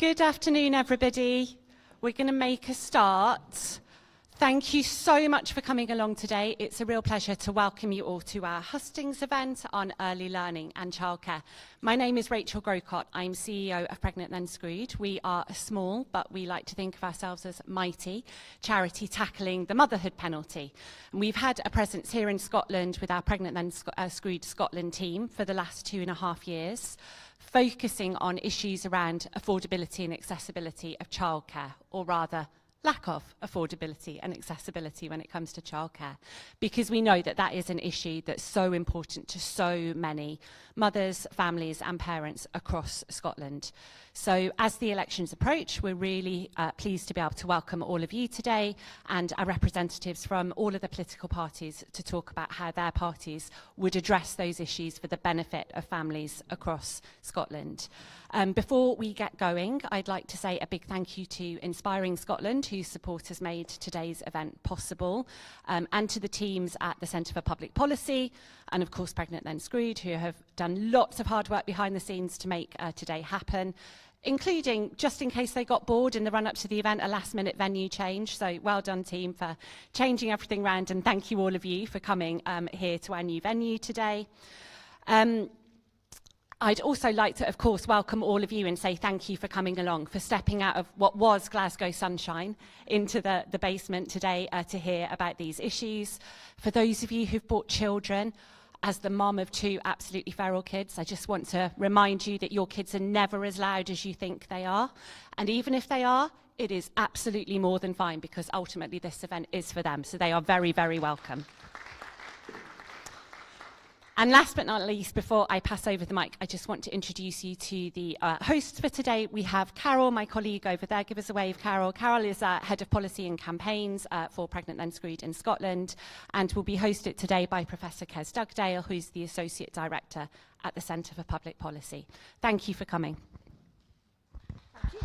Good afternoon, everybody. We're going to make a start. Thank you so much for coming along today. It's a real pleasure to welcome you all to our Hustings event on early learning and childcare. My name is Rachel Grocott. I'm CEO of Pregnant Then Screwed. We are a small, but we like to think of ourselves as mighty, charity tackling the motherhood penalty. And we've had a presence here in Scotland with our Pregnant Then Screwed Scotland team for the last 2.5 years, focusing on issues around affordability and accessibility of childcare, or rather, lack of affordability and accessibility when it comes to childcare, because we know that that is an issue that's so important to so many mothers, families and parents across Scotland. So as the elections approach, we're really pleased to be able to welcome all of you today and our representatives from all of the political parties to talk about how their parties would address those issues for the benefit of families across Scotland. Before we get going, I'd like to say a big thank you to Inspiring Scotland, whose support has made today's event possible, and to the teams at the Centre for Public Policy, and of course Pregnant Then Screwed, who have done lots of hard work behind the scenes to make today happen, including, just in case they got bored in the run-up to the event, a last-minute venue change. So well done, team, for changing everything around, and thank you all of you for coming here to our new venue today. I'd also like to, of course, welcome all of you and say thank you for coming along, for stepping out of what was Glasgow sunshine into the basement today to hear about these issues. For those of you who've brought children, as the mum of 2 absolutely feral kids, I just want to remind you that your kids are never as loud as you think they are. And even if they are, it is absolutely more than fine, because ultimately this event is for them. So they are very, very welcome. And last but not least, before I pass over the mic, I just want to introduce you to the hosts for today. We have Carol, my colleague over there. Give us a wave, Carol. Carol is Head of Policy and Campaigns for Pregnant Then Screwed in Scotland, and will be hosted today by Professor Kes Dugdale, who's the Associate Director at the Centre for Public Policy. Thank you for coming. Thank you.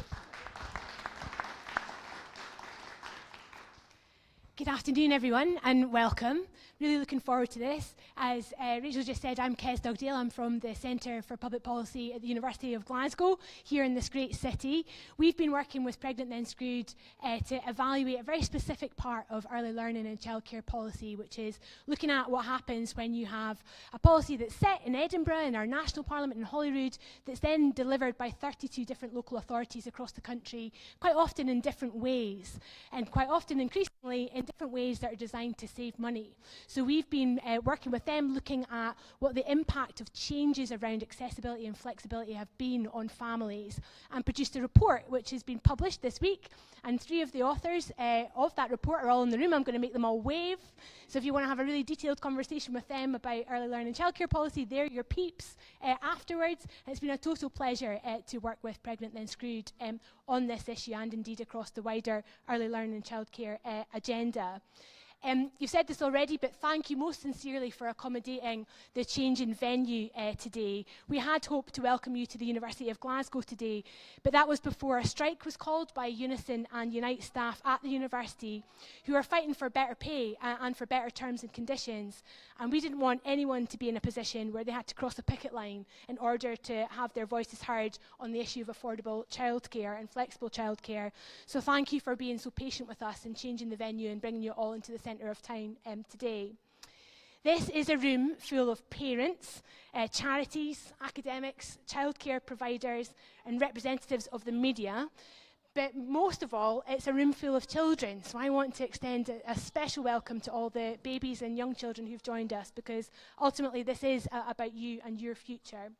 Good afternoon, everyone, and welcome. Really looking forward to this. As Rachel just said, I'm Kes Dugdale. I'm from the Centre for Public Policy at the University of Glasgow, here in this great city. We've been working with Pregnant Then Screwed to evaluate a very specific part of early learning and childcare policy, which is looking at what happens when you have a policy that's set in Edinburgh, in our national parliament in Holyrood, that's then delivered by 32 different local authorities across the country, quite often in different ways, and quite often increasingly in different ways that are designed to save money. So we've been working with them, looking at what the impact of changes around accessibility and flexibility have been on families, and produced a report which has been published this week. And 3 of the authors of that report are all in the room. I'm going to make them all wave. So if you want to have a really detailed conversation with them about early learning and childcare policy, they're your peeps afterwards. And it's been a total pleasure to work with Pregnant Then Screwed on this issue, and indeed across the wider early learning and childcare agenda. You've said this already, but thank you most sincerely for accommodating the change in venue today. We had hoped to welcome you to the University of Glasgow today, but that was before a strike was called by Unison and Unite staff at the university, who are fighting for better pay and for better terms and conditions. And we didn't want anyone to be in a position where they had to cross a picket line in order to have their voices heard on the issue of affordable childcare and flexible childcare. So thank you for being so patient with us and changing the venue and bringing you all into the centre of time today. This is a room full of parents, charities, academics, childcare providers and representatives of the media. But most of all, it's a room full of children. So I want to extend a special welcome to all the babies and young children who've joined us, because ultimately this is about you and your future.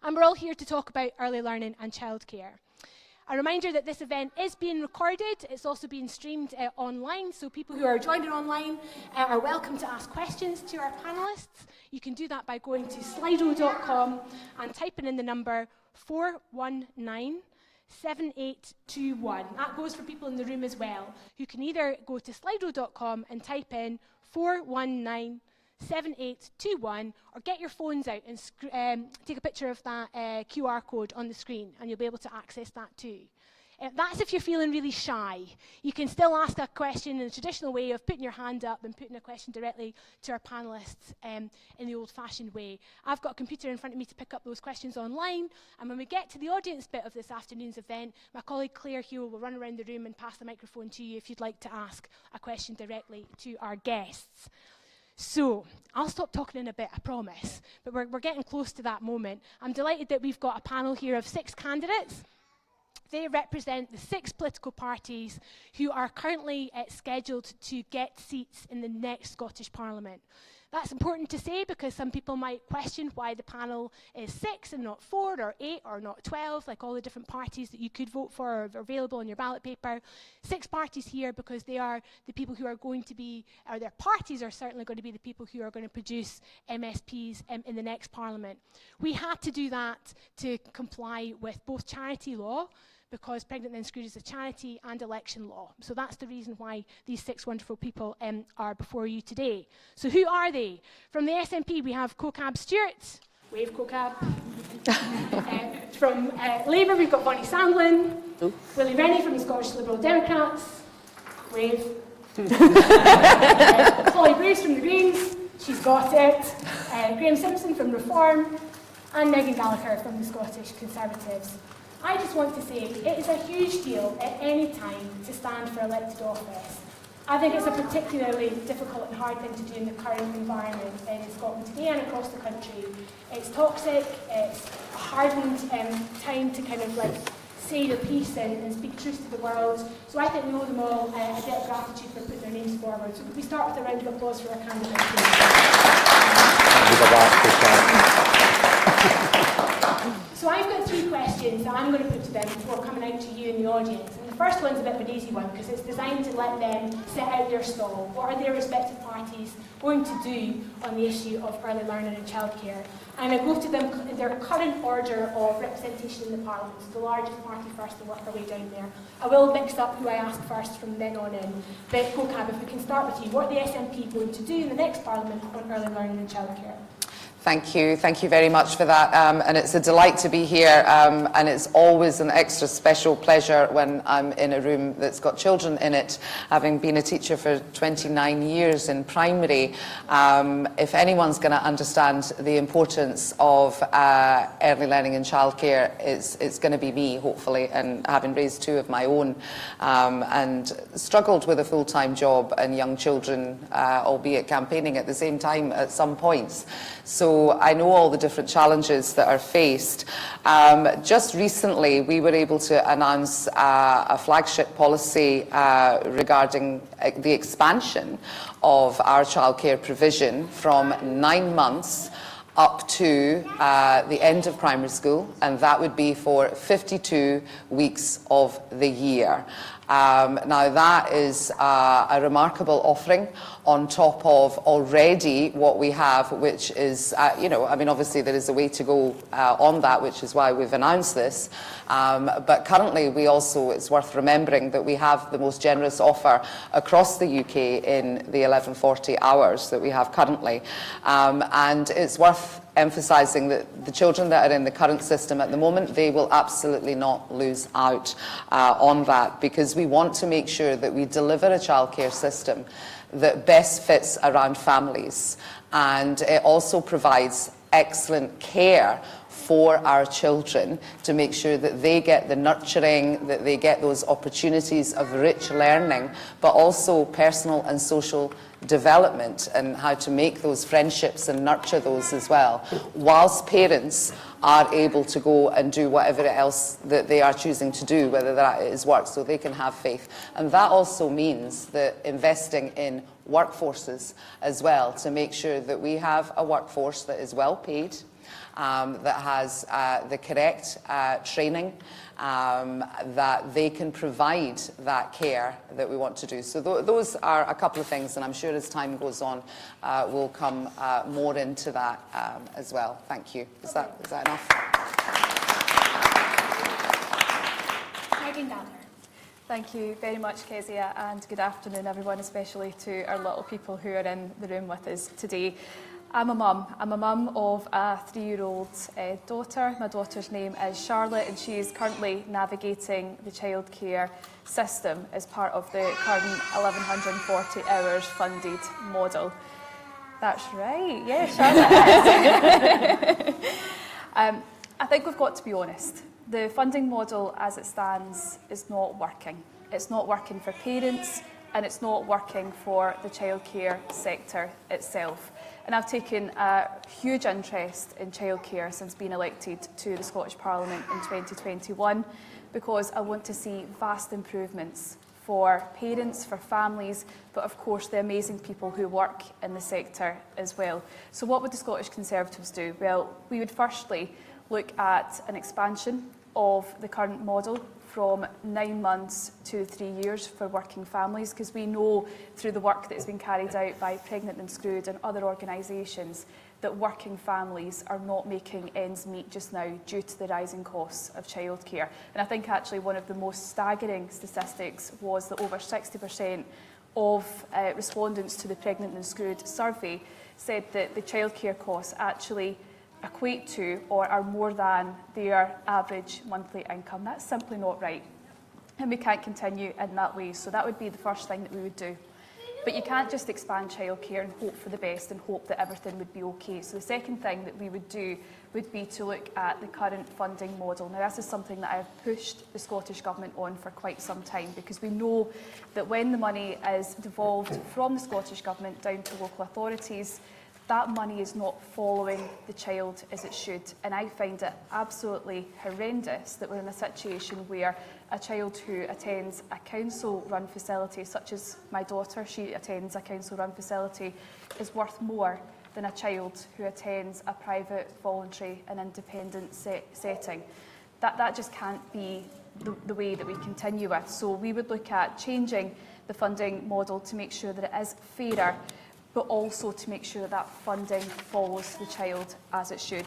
And we're all here to talk about early learning and childcare. A reminder that this event is being recorded. It's also being streamed online, so people who are joining online are welcome to ask questions to our panellists. You can do that by going to slido.com and typing in the number 419-7821. That goes for people in the room as well, who can either go to slido.com and type in 419-7821, or get your phones out and take a picture of that QR code on the screen, and you'll be able to access that too. That's if you're feeling really shy. You can still ask a question in the traditional way of putting your hand up and putting a question directly to our panellists in the old-fashioned way. I've got a computer in front of me to pick up those questions online, and when we get to the audience bit of this afternoon's event, my colleague Claire here will run around the room and pass the microphone to you if you'd like to ask a question directly to our guests. So, I'll stop talking in a bit, I promise, but we're getting close to that moment. I'm delighted that we've got a panel here of 6 candidates. They represent the 6 political parties who are currently scheduled to get seats in the next Scottish Parliament. That's important to say because some people might question why the panel is 6 and not 4 or 8 or not 12, like all the different parties that you could vote for are available on your ballot paper. 6 parties here because they are the people who are going to be, or their parties are certainly going to be the people who are going to produce MSPs in the next Parliament. We had to do that to comply with both charity law, because Pregnant Then Screwed is a charity, and election law. So that's the reason why these 6 wonderful people are before you today. So who are they? From the SNP, we have CoCab Stewart. Wave, CoCab. From Labour, we've got Bonnie Sandlin. Oh. Willie Rennie from the Scottish Liberal Democrats. Wave. Holly Bruce from the Greens. She's got it. Graham Simpson from Reform. And Megan Gallagher from the Scottish Conservatives. I just want to say it is a huge deal at any time to stand for elected office. I think it's a particularly difficult and hard thing to do in the current environment in Scotland today and across the country. It's toxic, it's a hardened time to kind of like say your piece and speak truth to the world. So I think we owe them all a debt of gratitude for putting their names forward. So could we start with a round of applause for our candidates? So I've got 3 questions that I'm going to put to them before coming out to you in the audience. And the first one's a bit of an easy one because it's designed to let them set out their stall. What are their respective parties going to do on the issue of early learning and childcare? And I go to them in their current order of representation in the Parliament. So the largest party first and work our way down there. I will mix up who I ask first from then on in. But CoCab, if we can start with you, what are the SNP going to do in the next Parliament on early learning and childcare? Thank you very much for that, and it's a delight to be here, and it's always an extra special pleasure when I'm in a room that's got children in it, having been a teacher for 29 years in primary. If anyone's going to understand the importance of early learning and childcare, it's going to be me, hopefully, and having raised 2 of my own, and struggled with a full-time job and young children, albeit campaigning at the same time at some points. So I know all the different challenges that are faced. Just recently, we were able to announce a flagship policy regarding the expansion of our childcare provision from 9 months up to the end of primary school, and that would be for 52 weeks of the year. Now that is a remarkable offering on top of already what we have, which is, obviously there is a way to go on that, which is why we've announced this. But currently we also, it's worth remembering that we have the most generous offer across the UK in the 1140 hours that we have currently. And it's worth emphasising that the children that are in the current system at the moment, they will absolutely not lose out on that, because we want to make sure that we deliver a childcare system that best fits around families, and it also provides excellent care for our children to make sure that they get the nurturing, that they get those opportunities of rich learning, but also personal and social development and how to make those friendships and nurture those as well, whilst parents are able to go and do whatever else that they are choosing to do, whether that is work, so they can have faith. And that also means that investing in workforces as well, to make sure that we have a workforce that is well paid, that has the correct training, that they can provide that care that we want to do. So those are a couple of things, and I'm sure as time goes on, we'll come more into that as well. Thank you. Is that enough? Megan Gallagher. Thank you very much, Kezia, and good afternoon, everyone, especially to our little people who are in the room with us today. I'm a mum. I'm a mum of a 3-year-old daughter. My daughter's name is Charlotte, and she is currently navigating the childcare system as part of the current 1,140 hours funded model. That's right, yeah, Charlotte is. I think we've got to be honest. The funding model as it stands is not working. It's not working for parents, and it's not working for the childcare sector itself. And I've taken a huge interest in childcare since being elected to the Scottish Parliament in 2021, because I want to see vast improvements for parents, for families, but of course the amazing people who work in the sector as well. So what would the Scottish Conservatives do? Well, we would firstly look at an expansion of the current model from 9 months to 3 years for working families, because we know through the work that has been carried out by Pregnant and Screwed and other organisations that working families are not making ends meet just now due to the rising costs of childcare. And I think actually one of the most staggering statistics was that over 60% of respondents to the Pregnant and Screwed survey said that the childcare costs actually equate to or are more than their average monthly income. That's simply not right, and we can't continue in that way. So that would be the first thing that we would do. But you can't just expand childcare and hope for the best and hope that everything would be okay. So the second thing that we would do would be to look at the current funding model. Now, this is something that I've pushed the Scottish Government on for quite some time, because we know that when the money is devolved from the Scottish Government down to local authorities, that money is not following the child as it should. And I find it absolutely horrendous that we're in a situation where a child who attends a council-run facility, such as my daughter, she attends a council-run facility, is worth more than a child who attends a private, voluntary and independent setting. That just can't be the way that we continue with. So we would look at changing the funding model to make sure that it is fairer, but also to make sure that that funding follows the child as it should.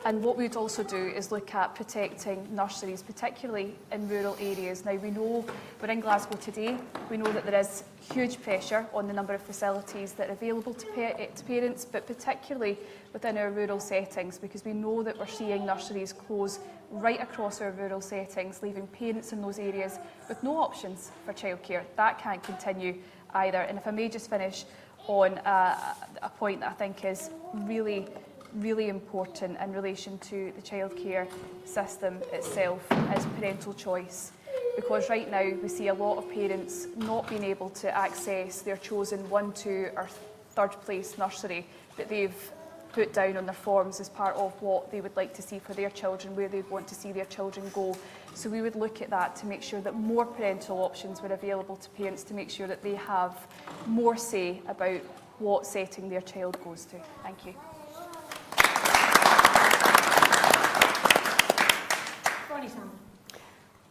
And what we would also do is look at protecting nurseries, particularly in rural areas. Now, we know we're in Glasgow today. We know that there is huge pressure on the number of facilities that are available to parents, but particularly within our rural settings, because we know that we're seeing nurseries close right across our rural settings, leaving parents in those areas with no options for childcare. That can't continue either. And if I may just finish on a point that I think is really important in relation to the childcare system itself, is parental choice. Because right now we see a lot of parents not being able to access their chosen 1, 2 or 3rd place nursery that they've put down on their forms as part of what they would like to see for their children, where they'd want to see their children go. So we would look at that to make sure that more parental options were available to parents, to make sure that they have more say about what setting their child goes to. Thank you.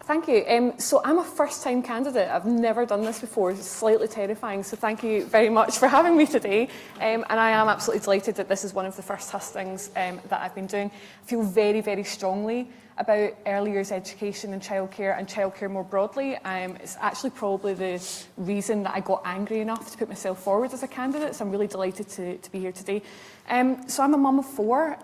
Thank you. So I'm a first-time candidate. I've never done this before. It's slightly terrifying. So thank you very much for having me today. And I am absolutely delighted that this is one of the first hustings that I've been doing. I feel very, very strongly about early years education and childcare more broadly. It's actually probably the reason that I got angry enough to put myself forward as a candidate. So I'm really delighted to be here today. So I'm a mum of 4.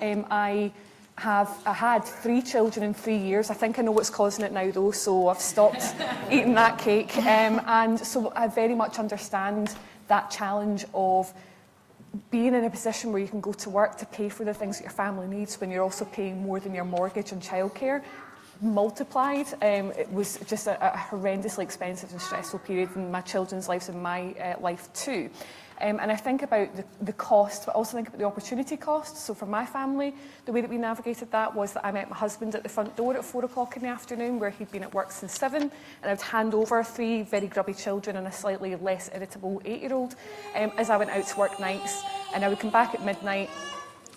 I had 3 children in 3 years. I think I know what's causing it now though, so I've stopped eating that cake. And so I very much understand that challenge of being in a position where you can go to work to pay for the things that your family needs when you're also paying more than your mortgage and childcare multiplied. It was just a horrendously expensive and stressful period in my children's lives and my life too. And I think about the cost, but also think about the opportunity cost. So for my family, the way that we navigated that was that I met my husband at the front door at 4 o'clock in the afternoon, where he'd been at work since 7, and I'd hand over 3 very grubby children and a slightly less irritable 8-year-old as I went out to work nights. And I would come back at midnight,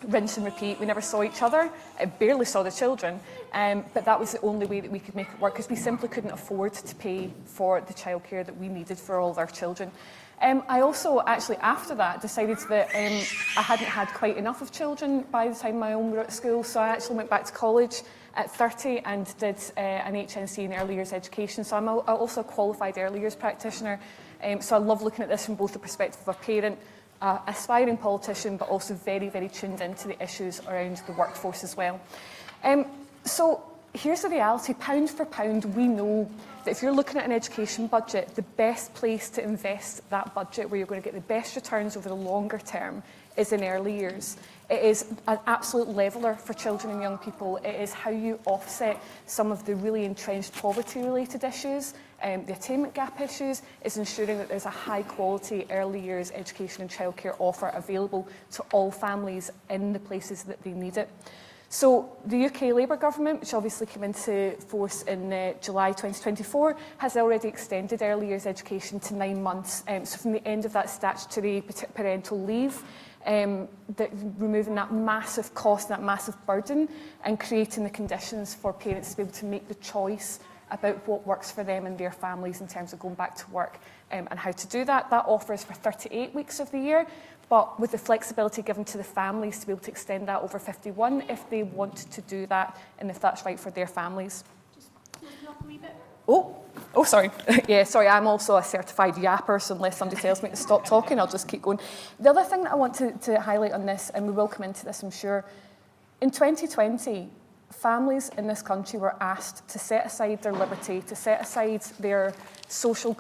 rinse and repeat. We never saw each other. I barely saw the children. But that was the only way that we could make it work, because we simply couldn't afford to pay for the childcare that we needed for all of our children. I also actually after that decided that I hadn't had quite enough of children by the time my own were at school, so I actually went back to college at 30 and did an HNC in early years education. So I'm also a qualified early years practitioner, so I love looking at this from both the perspective of a parent, an aspiring politician, but also very, very tuned into the issues around the workforce as well. So here's the reality. Pound for pound, we know that if you're looking at an education budget, the best place to invest that budget, where you're going to get the best returns over the longer term, is in early years. It is an absolute leveller for children and young people. It is how you offset some of the really entrenched poverty-related issues, the attainment gap issues. Is ensuring that there's a high-quality early years education and childcare offer available to all families in the places that they need it. So the UK Labour government, which obviously came into force in July 2024, has already extended early years education to 9 months. So from the end of that statutory parental leave, removing that massive cost, that massive burden, and creating the conditions for parents to be able to make the choice about what works for them and their families in terms of going back to work and how to do that. That offers for 38 weeks of the year, but with the flexibility given to the families to be able to extend that over 51 if they want to do that and if that's right for their families. Just closing up a wee bit. Oh, sorry. Yeah, sorry, I'm also a certified yapper, so unless somebody tells me to stop talking, I'll just keep going. The other thing that I want to highlight on this, and we will come into this, I'm sure, in 2020, families in this country were asked to set aside their liberty, to set aside their social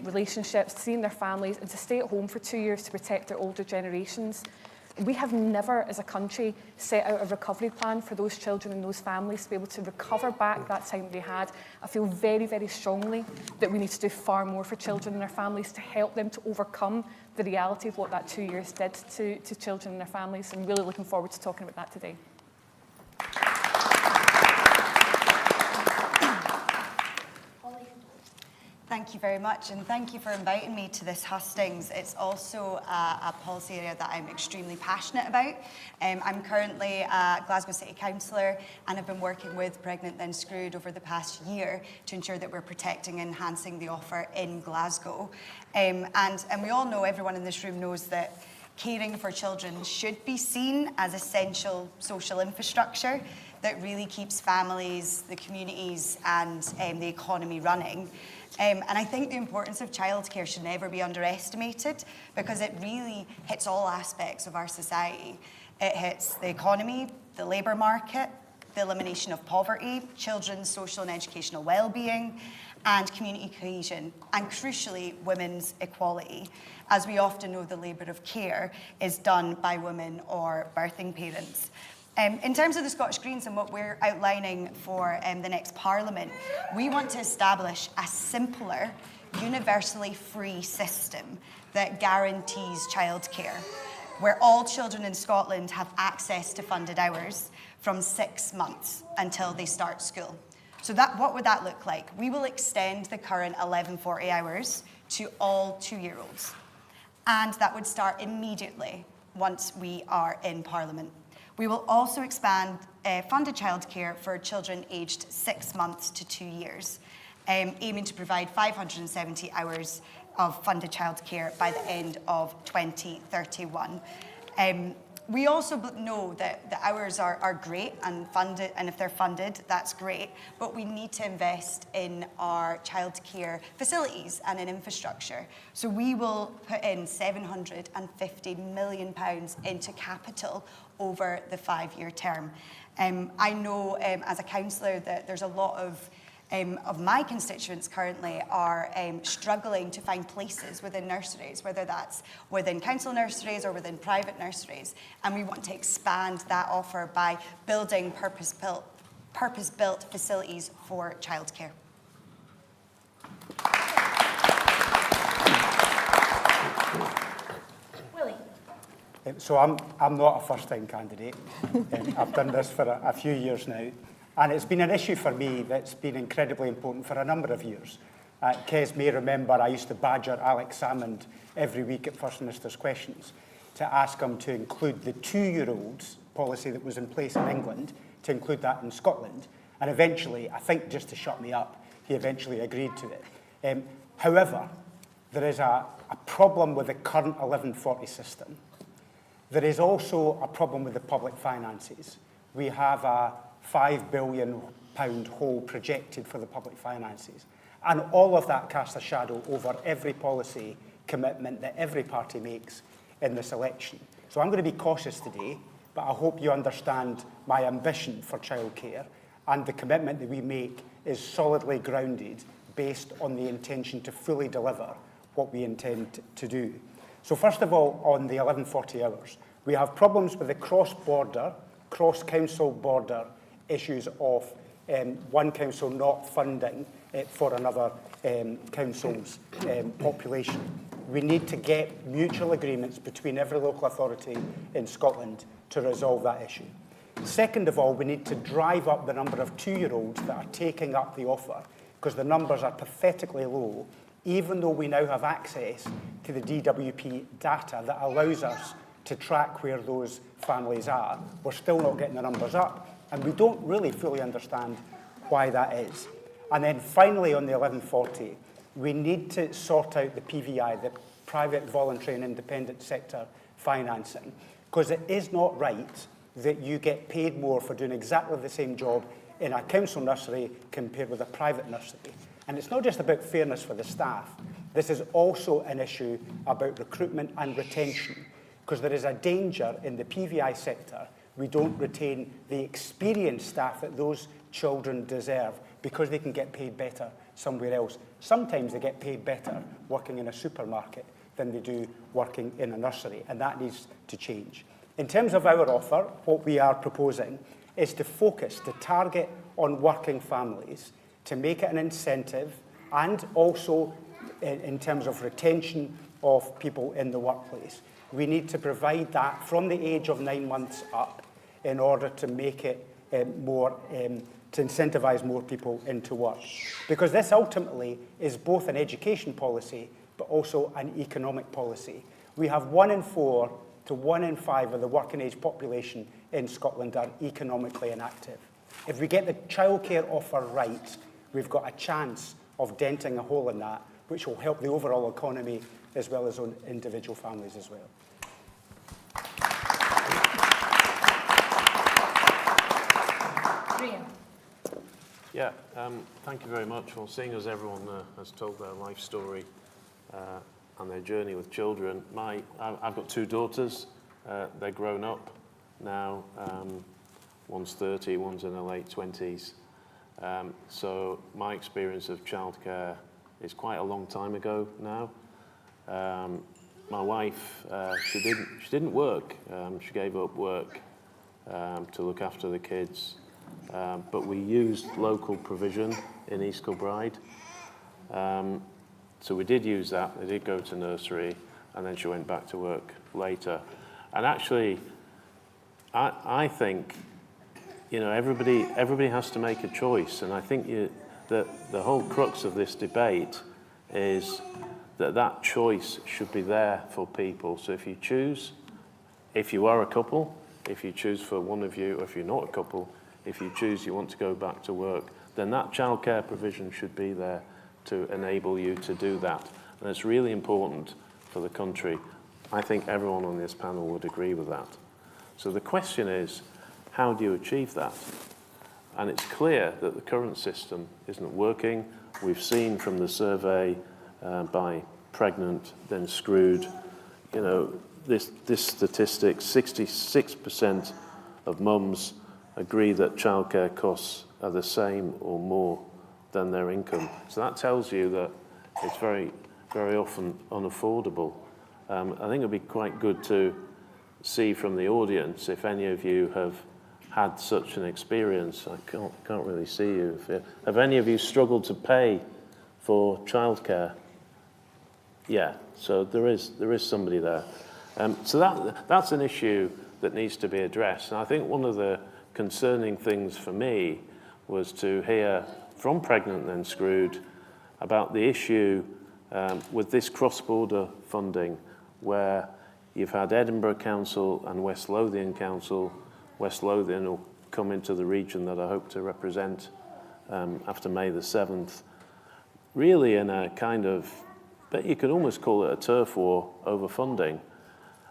relationships, seeing their families, and to stay at home for 2 years to protect their older generations. We have never, as a country, set out a recovery plan for those children and those families to be able to recover back that time they had. I feel very, very strongly that we need to do far more for children and their families to help them to overcome the reality of what that 2 years did to children and their families. I'm really looking forward to talking about that today. Thank you very much, and thank you for inviting me to this hustings. It's also a policy area that I'm extremely passionate about. I'm currently a Glasgow City Councillor, and I've been working with Pregnant Then Screwed over the past year to ensure that we're protecting and enhancing the offer in Glasgow. And we all know, everyone in this room knows, that caring for children should be seen as essential social infrastructure that really keeps families, the communities, and the economy running. And I think the importance of childcare should never be underestimated, because it really hits all aspects of our society. It hits the economy, the labour market, the elimination of poverty, children's social and educational well-being, and community cohesion, and crucially, women's equality. As we often know, the labour of care is done by women or birthing parents. In terms of the Scottish Greens and what we're outlining for the next Parliament, we want to establish a simpler, universally free system that guarantees childcare, where all children in Scotland have access to funded hours from 6 months until they start school. So what would that look like? We will extend the current 1140 hours to all 2-year-olds. And that would start immediately once we are in Parliament. We will also expand funded childcare for children aged 6 months to 2 years, aiming to provide 570 hours of funded childcare by the end of 2031. We also know that the hours are great and funded, and if they're funded, that's great, but we need to invest in our childcare facilities and in infrastructure. So we will put in £750 million into capital over the 5-year term. I know as a councillor that there's a lot of my constituents currently are struggling to find places within nurseries, whether that's within council nurseries or within private nurseries. And we want to expand that offer by building purpose-built facilities for childcare. Willie. So I'm not a first-time candidate. I've done this for a few years now. And it's been an issue for me that's been incredibly important for a number of years. Kes may remember I used to badger Alex Salmond every week at First Minister's Questions to ask him to include the 2-year-olds policy that was in place in England, to include that in Scotland. And eventually, I think just to shut me up, he eventually agreed to it. However, there is a problem with the current 1140 system. There is also a problem with the public finances. We have a £5 billion hole projected for the public finances. And all of that casts a shadow over every policy commitment that every party makes in this election. So I'm going to be cautious today, but I hope you understand my ambition for childcare, and the commitment that we make is solidly grounded based on the intention to fully deliver what we intend to do. So first of all, on the 1140 hours, we have problems with the cross-border, cross-council border issues of one council not funding for another council's population. We need to get mutual agreements between every local authority in Scotland to resolve that issue. Second of all, we need to drive up the number of 2-year-olds that are taking up the offer, because the numbers are pathetically low, even though we now have access to the DWP data that allows us to track where those families are. We're still not getting the numbers up, and we don't really fully understand why that is. And then finally, on the 1140, we need to sort out the PVI, the private, voluntary and independent sector financing, because it is not right that you get paid more for doing exactly the same job in a council nursery compared with a private nursery. And it's not just about fairness for the staff. This is also an issue about recruitment and retention, because there is a danger in the PVI sector we don't retain the experienced staff that those children deserve because they can get paid better somewhere else. Sometimes they get paid better working in a supermarket than they do working in a nursery, and that needs to change. In terms of our offer, what we are proposing is to focus, to target on working families, to make it an incentive, and also in terms of retention of people in the workplace. We need to provide that from the age of 9 months up in order to make it to incentivise more people into work. Because this ultimately is both an education policy but also an economic policy. We have 1 in 4 to 1 in 5 of the working age population in Scotland are economically inactive. If we get the childcare offer right, we've got a chance of denting a hole in that, which will help the overall economy as well as on individual families as well. Graham. Yeah, thank you very much. Well, seeing as everyone has told their life story and their journey with children, I've got 2 daughters. They're grown up now. One's 30, one's in her late 20s. So my experience of childcare is quite a long time ago now. My wife, she didn't work. She gave up work to look after the kids. But we used local provision in East Kilbride. So we did use that. They did go to nursery, and then she went back to work later. And actually, I think, everybody has to make a choice. And I think that the whole crux of this debate is that choice should be there for people. So if you choose, if you are a couple, if you choose for one of you, or if you're not a couple, if you choose you want to go back to work, then that childcare provision should be there to enable you to do that. And it's really important for the country. I think everyone on this panel would agree with that. So the question is, how do you achieve that? And it's clear that the current system isn't working. We've seen from the survey by Pregnant, Then Screwed, this statistic, 66% of mums agree that childcare costs are the same or more than their income. So that tells you that it's very, very often unaffordable. I think it'd be quite good to see from the audience if any of you have had such an experience. I can't really see you. Have any of you struggled to pay for childcare? Yeah, so there is somebody there. So that's an issue that needs to be addressed. And I think one of the concerning things for me was to hear from Pregnant Then Screwed about the issue with this cross-border funding, where you've had Edinburgh Council and West Lothian Council. West Lothian will come into the region that I hope to represent after May the 7th, really in a kind of, but you could almost call it a turf war over funding.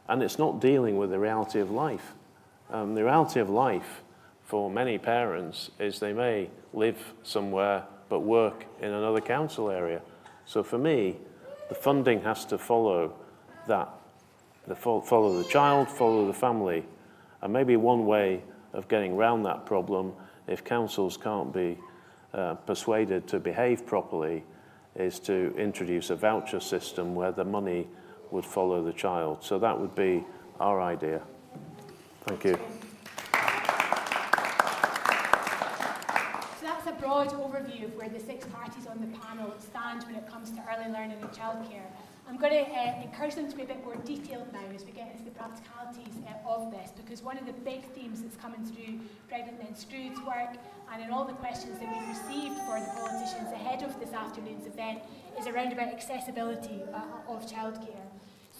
And it's not dealing with the reality of life. The reality of life for many parents is they may live somewhere but work in another council area. So for me, The funding has to follow that, follow the child, follow the family. And maybe one way of getting around that problem, if councils can't be persuaded to behave properly, is to introduce a voucher system where the money would follow the child. So that would be our idea. Thank you. So that's a broad overview of where the 6 parties on the panel stand when it comes to early learning and childcare. I'm going to encourage them to be a bit more detailed now as we get into the practicalities of this, because one of the big themes that's coming through Pregnant Then Screwed's work and in all the questions that we've received for the politicians ahead of this afternoon's event is around about accessibility of childcare.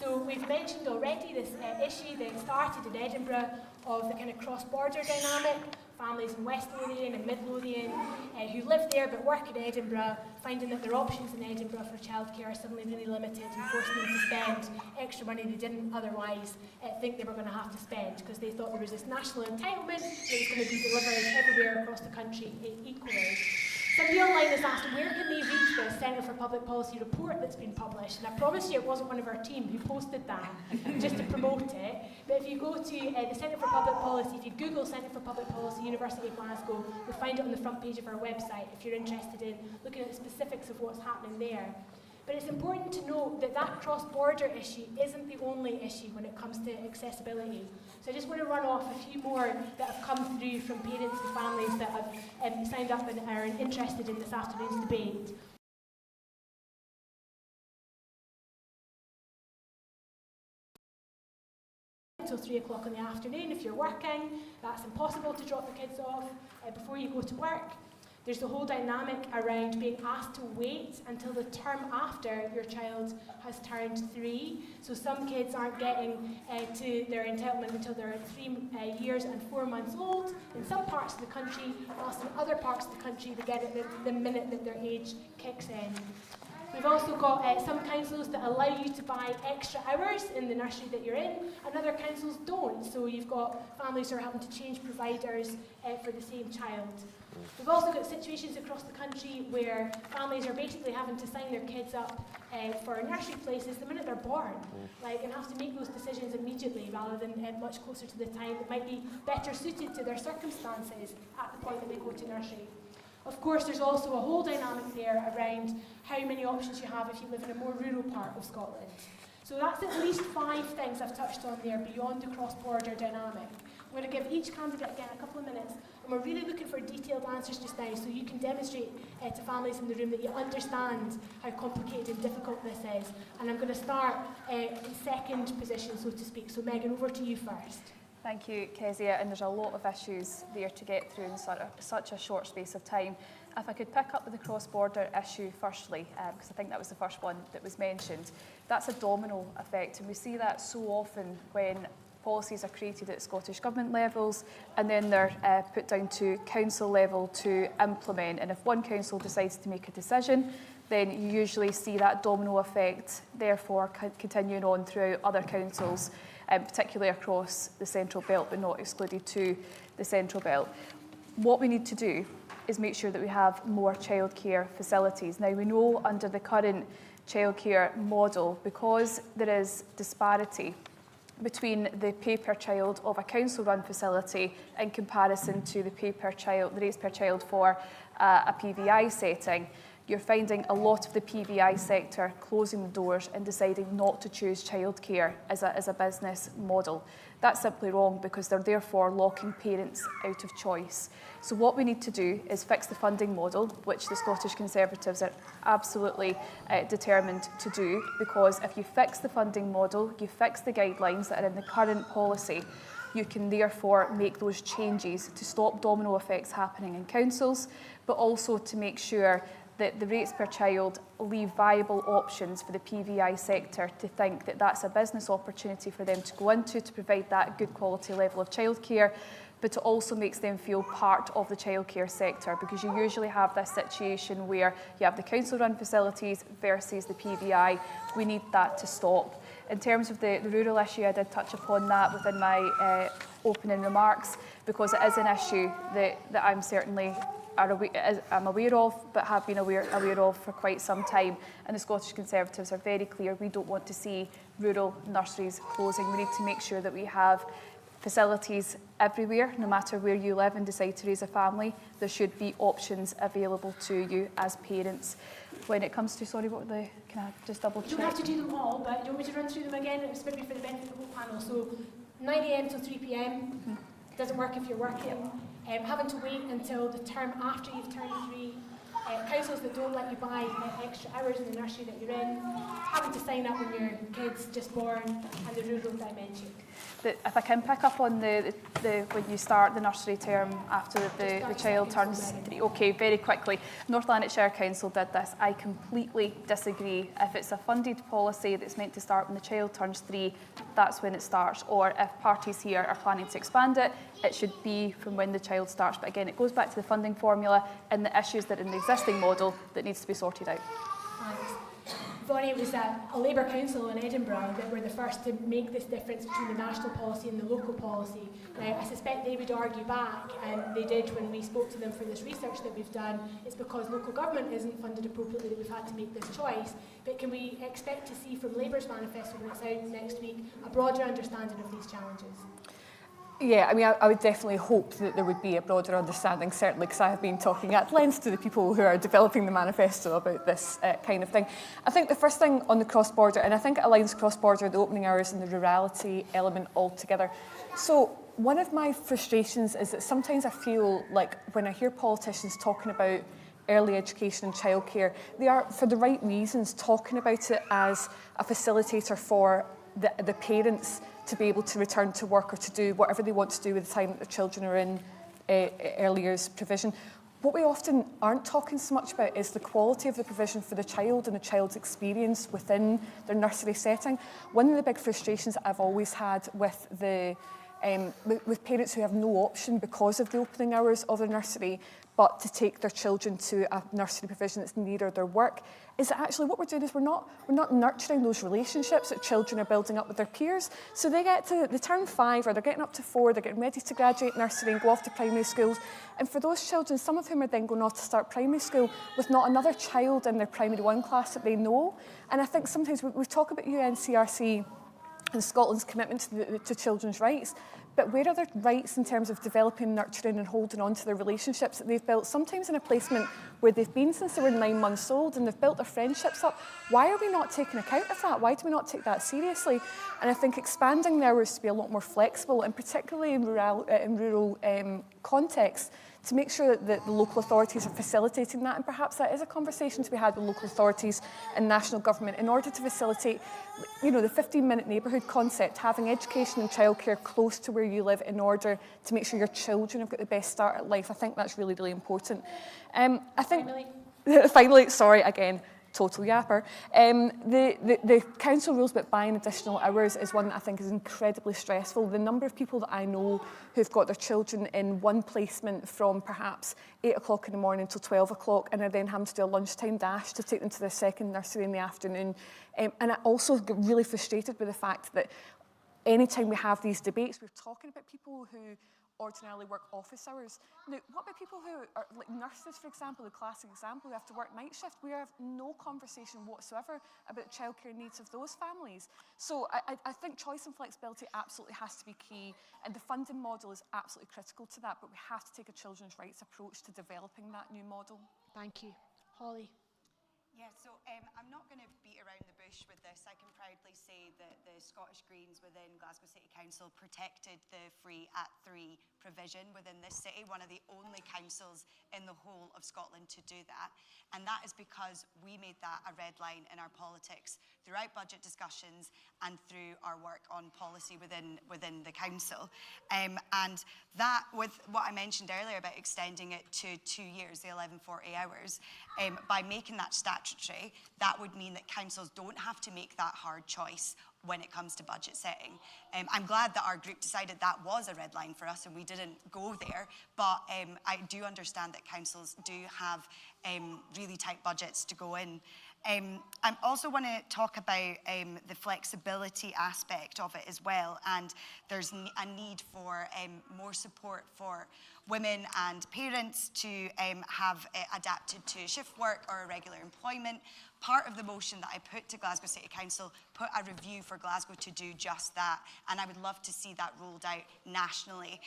So we've mentioned already this issue that started in Edinburgh of the kind of cross-border dynamic, families in West Lothian and Mid Lothian who live there but work in Edinburgh, finding that their options in Edinburgh for childcare are suddenly really limited and forcing them to spend extra money they didn't otherwise think they were going to have to spend, because they thought there was this national entitlement that was going to be delivered everywhere across the country equally. Somebody online has asked, where can they reach the Centre for Public Policy report that's been published? And I promise you it wasn't one of our team who posted that, just to promote it. But if you go to the Centre for Public Policy, if you Google Centre for Public Policy, University of Glasgow, you'll find it on the front page of our website if you're interested in looking at the specifics of what's happening there. But it's important to note that that cross-border issue isn't the only issue when it comes to accessibility. So I just want to run off a few more that have come through from parents and families that have signed up and are interested in this afternoon's debate. Until 3 o'clock in the afternoon if you're working. That's impossible to drop the kids off before you go to work. There's the whole dynamic around being asked to wait until the term after your child has turned 3. So some kids aren't getting to their entitlement until they're 3 years and 4 months old in some parts of the country, whilst in other parts of the country they get it the minute that their age kicks in. We've also got some councils that allow you to buy extra hours in the nursery that you're in, and other councils don't. So you've got families who are having to change providers for the same child. We've also got situations across the country where families are basically having to sign their kids up for nursery places the minute they're born, and have to make those decisions immediately rather than much closer to the time that might be better suited to their circumstances at the point that they go to nursery. Of course, there's also a whole dynamic there around how many options you have if you live in a more rural part of Scotland. So that's at least 5 things I've touched on there beyond the cross-border dynamic. I'm going to give each candidate again a couple of minutes, and we're really looking for detailed answers just now so you can demonstrate to families in the room that you understand how complicated and difficult this is. And I'm going to start in second position, so to speak. So Megan, over to you first. Thank you, Kezia, and there's a lot of issues there to get through in such a short space of time. If I could pick up with the cross-border issue firstly, because I think that was the first one that was mentioned. That's a domino effect, and we see that so often when policies are created at Scottish Government levels and then they're put down to council level to implement. And if one council decides to make a decision, then you usually see that domino effect, therefore continuing on throughout other councils, particularly across the Central Belt, but not excluded to the Central Belt. What we need to do is make sure that we have more childcare facilities. Now, we know under the current childcare model, because there is disparity between the pay per child of a council-run facility in comparison to the rates per child for a PVI setting, you're finding a lot of the PVI sector closing the doors and deciding not to choose childcare as a business model. That's simply wrong, because they're therefore locking parents out of choice. So what we need to do is fix the funding model, which the Scottish Conservatives are absolutely determined to do, because if you fix the funding model, you fix the guidelines that are in the current policy, you can therefore make those changes to stop domino effects happening in councils, but also to make sure that the rates per child leave viable options for the PVI sector to think that that's a business opportunity for them to go into to provide that good quality level of childcare, but it also makes them feel part of the childcare sector, because you usually have this situation where you have the council-run facilities versus the PVI. We need that to stop. In terms of the rural issue, I did touch upon that within my opening remarks, because it is an issue that I'm certainly I'm aware of, but have been aware of for quite some time. And the Scottish Conservatives are very clear. We don't want to see rural nurseries closing. We need to make sure that we have facilities everywhere, no matter where you live and decide to raise a family. There should be options available to you as parents. When it comes to, sorry, what were can I just double check? You don't have to do them all, but do you want me to run through them again? It's maybe for the benefit of the whole panel. So 9 a.m. till 3 p.m. Doesn't work if you're working. Having to wait until the term after you've turned 3. Councils that don't let you buy extra hours in the nursery that you're in. Having to sign up when your kid's just born, and the rural dimension. If I can pick up on the when you start the nursery term after the child turns 3. Okay, very quickly. North Lanarkshire Council did this. I completely disagree. If it's a funded policy that's meant to start when the child turns 3, that's when it starts. Or if parties here are planning to expand it, it should be from when the child starts. But again, it goes back to the funding formula and the issues that are in the existing model that needs to be sorted out. Thanks. Bonnie, it was a Labour council in Edinburgh that were the first to make this difference between the national policy and the local policy. Now, I suspect they would argue back, and they did when we spoke to them for this research that we've done, it's because local government isn't funded appropriately that we've had to make this choice. But can we expect to see from Labour's manifesto when it's out next week a broader understanding of these challenges? Yeah, I mean, I would definitely hope that there would be a broader understanding, certainly, because I have been talking at length to the people who are developing the manifesto about this kind of thing. I think the first thing on the cross-border, and I think it aligns cross-border, the opening hours and the rurality element all together. So one of my frustrations is that sometimes I feel like when I hear politicians talking about early education and childcare, they are, for the right reasons, talking about it as a facilitator for the parents to be able to return to work or to do whatever they want to do with the time that their children are in early years provision. What we often aren't talking so much about is the quality of the provision for the child and the child's experience within their nursery setting. One of the big frustrations that I've always had with with parents who have no option because of the opening hours of their nursery but to take their children to a nursery provision that's nearer their work, is that actually what we're doing is we're not nurturing those relationships that children are building up with their peers. So they get to the term 5, or they're getting up to 4, they're getting ready to graduate nursery and go off to primary schools. And for those children, some of whom are then going off to start primary school with not another child in their primary 1 class that they know. And I think sometimes we talk about UNCRC and Scotland's commitment to children's rights, but where are their rights in terms of developing, nurturing and holding on to their relationships that they've built, sometimes in a placement where they've been since they were 9 months old and they've built their friendships up? Why are we not taking account of that? Why do we not take that seriously? And I think expanding the hours to be a lot more flexible, and particularly in rural contexts, to make sure that the local authorities are facilitating that, and perhaps that is a conversation to be had with local authorities and national government in order to facilitate, the 15-minute neighbourhood concept, having education and childcare close to where you live in order to make sure your children have got the best start at life. I think that's really, really important. I think finally, sorry again, total yapper. The council rules about buying additional hours is one that I think is incredibly stressful. The number of people that I know who've got their children in one placement from perhaps 8 o'clock in the morning till 12 o'clock and are then having to do a lunchtime dash to take them to their second nursery in the afternoon. And I also get really frustrated with the fact that anytime we have these debates, we're talking about people who ordinarily work office hours. Now, what about people who are like nurses, for example, the classic example, who have to work night shift? We have no conversation whatsoever about childcare needs of those families. So I think choice and flexibility absolutely has to be key, and the funding model is absolutely critical to that, but we have to take a children's rights approach to developing that new model. Thank you. Holly. Yeah, so I'm not going to beat around the bush with this. I can proudly say that the Scottish Greens within Glasgow City Council protected the free at 3 provision within this city, one of the only councils in the whole of Scotland to do that. And that is because we made that a red line in our politics throughout budget discussions and through our work on policy within the council. And that, with what I mentioned earlier about extending it to 2 years, the 1140 hours, by making that statutory, that would mean that councils don't have to make that hard choice when it comes to budget setting. I'm glad that our group decided that was a red line for us and we didn't go there, but I do understand that councils do have really tight budgets to go in. I also want to talk about the flexibility aspect of it as well, and there's a need for more support for women and parents to have adapted to shift work or irregular employment. Part of the motion that I put to Glasgow City Council put a review for Glasgow to do just that, and I would love to see that rolled out nationally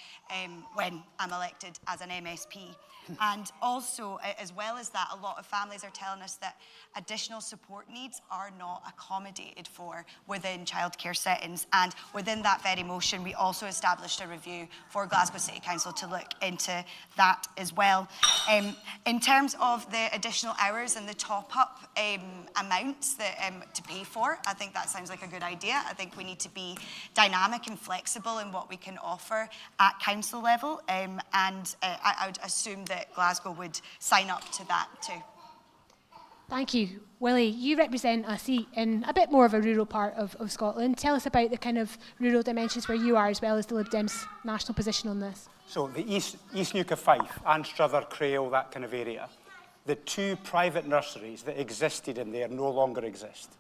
when I'm elected as an MSP. And also, as well as that, a lot of families are telling us that additional support needs are not accommodated for within childcare settings. And within that very motion, we also established a review for Glasgow City Council to look into that as well. In terms of the additional hours and the top-up amounts that, to pay for, I think that sounds like a good idea. I think we need to be dynamic and flexible in what we can offer at council level, and I would assume that Glasgow would sign up to that too. Thank you. Willie, you represent a seat in a bit more of a rural part of Scotland. Tell us about the kind of rural dimensions where you are, as well as the Lib Dems' national position on this. So the East Neuk of Fife, Anstruther, Crail, that kind of area, the 2 private nurseries that existed in there no longer exist.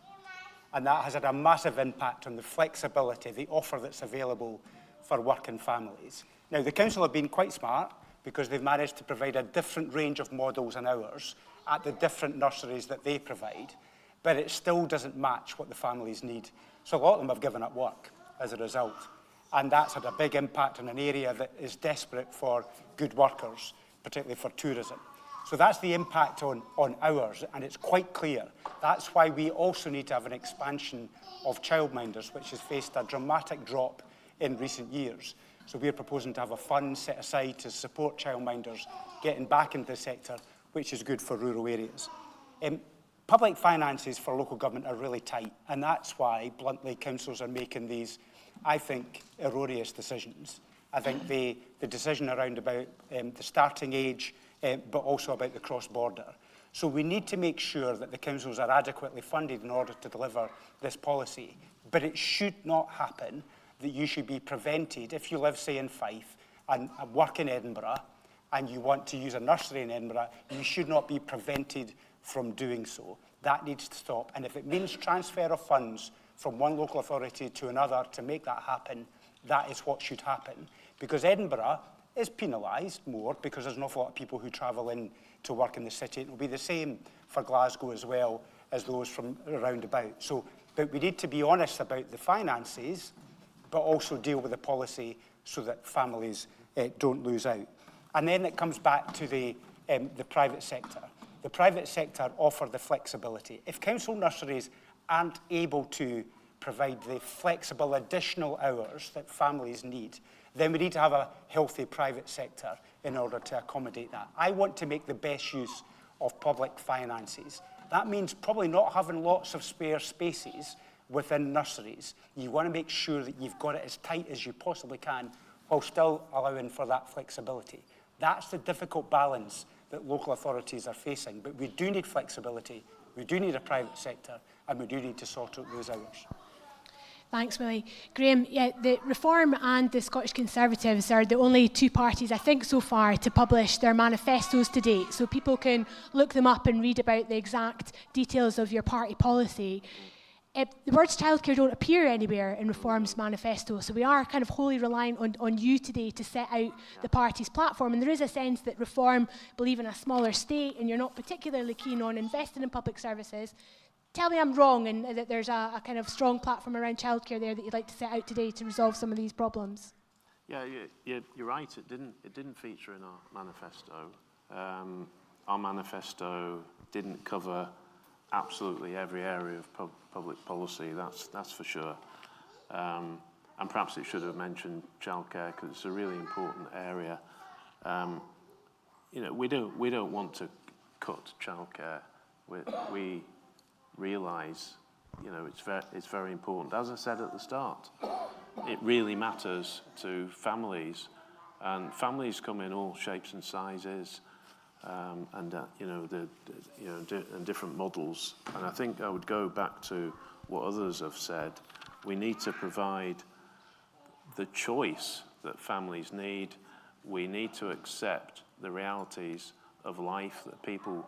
And that has had a massive impact on the flexibility, the offer that's available for working families. Now, the council have been quite smart because they've managed to provide a different range of models and hours at the different nurseries that they provide, but it still doesn't match what the families need. So a lot of them have given up work as a result. And that's had a big impact on an area that is desperate for good workers, particularly for tourism. So that's the impact on hours, and it's quite clear. That's why we also need to have an expansion of childminders, which has faced a dramatic drop in recent years. So we're proposing to have a fund set aside to support childminders getting back into the sector, which is good for rural areas. Public finances for local government are really tight, and that's why, bluntly, councils are making these, I think, erroneous decisions. I think the decision around about the starting age, but also about the cross-border. So we need to make sure that the councils are adequately funded in order to deliver this policy. But it should not happen that you should be prevented, if you live, say, in Fife and work in Edinburgh, and you want to use a nursery in Edinburgh, you should not be prevented from doing so. That needs to stop. And if it means transfer of funds from one local authority to another to make that happen, that is what should happen. Because Edinburgh is penalised more because there's an awful lot of people who travel in to work in the city. It will be the same for Glasgow as well as those from around about. So, but we need to be honest about the finances, but also deal with the policy so that families don't lose out. And then it comes back to the private sector. The private sector offer the flexibility. If council nurseries aren't able to provide the flexible additional hours that families need, then we need to have a healthy private sector in order to accommodate that. I want to make the best use of public finances. That means probably not having lots of spare spaces within nurseries. You want to make sure that you've got it as tight as you possibly can while still allowing for that flexibility. That's the difficult balance that local authorities are facing. But we do need flexibility, we do need a private sector, and we do need to sort out those hours. Thanks, Willie. Graham, yeah, the Reform and the Scottish Conservatives are the only 2 parties, I think, so far to publish their manifestos to date, so people can look them up and read about the exact details of your party policy. The words childcare don't appear anywhere in Reform's manifesto, so we are kind of wholly reliant on you today to set out the party's platform. And there is a sense that Reform believe in a smaller state and you're not particularly keen on investing in public services. Tell me I'm wrong and that there's a kind of strong platform around childcare there that you'd like to set out today to resolve some of these problems. Yeah, you're right. It didn't feature in our manifesto. Our manifesto didn't cover absolutely every area of public policy. That's for sure. And perhaps it should have mentioned childcare because it's a really important area. We don't want to cut childcare. We realise, it's very important. As I said at the start, it really matters to families, and families come in all shapes and sizes, and different models. And I think I would go back to what others have said. We need to provide the choice that families need. We need to accept the realities of life, that people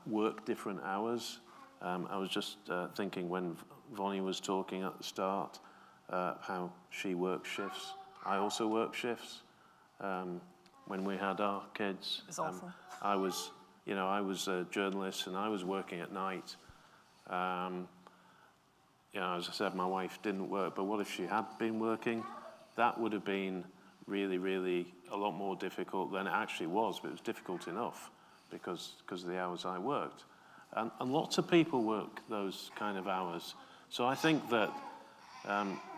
work different hours. I was just thinking when Vonnie was talking at the start, how she works shifts. I also work shifts. When we had our kids, It's awful. I was a journalist and I was working at night. As I said, my wife didn't work, but what if she had been working? That would have been really, really a lot more difficult than it actually was, but it was difficult enough because of the hours I worked. And lots of people work those kind of hours. So I think that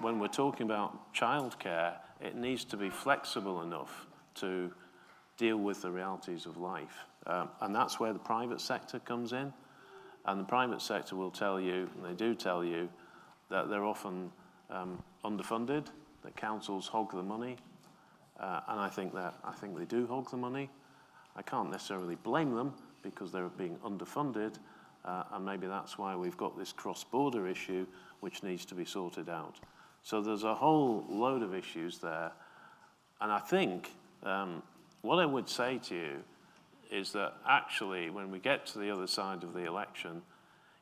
when we're talking about childcare, it needs to be flexible enough to deal with the realities of life. And that's where the private sector comes in. And the private sector will tell you, and they do tell you, that they're often underfunded, that councils hog the money. And I think they do hog the money. I can't necessarily blame them because they're being underfunded. And maybe that's why we've got this cross-border issue which needs to be sorted out. So there's a whole load of issues there. And I think what I would say to you is that actually when we get to the other side of the election,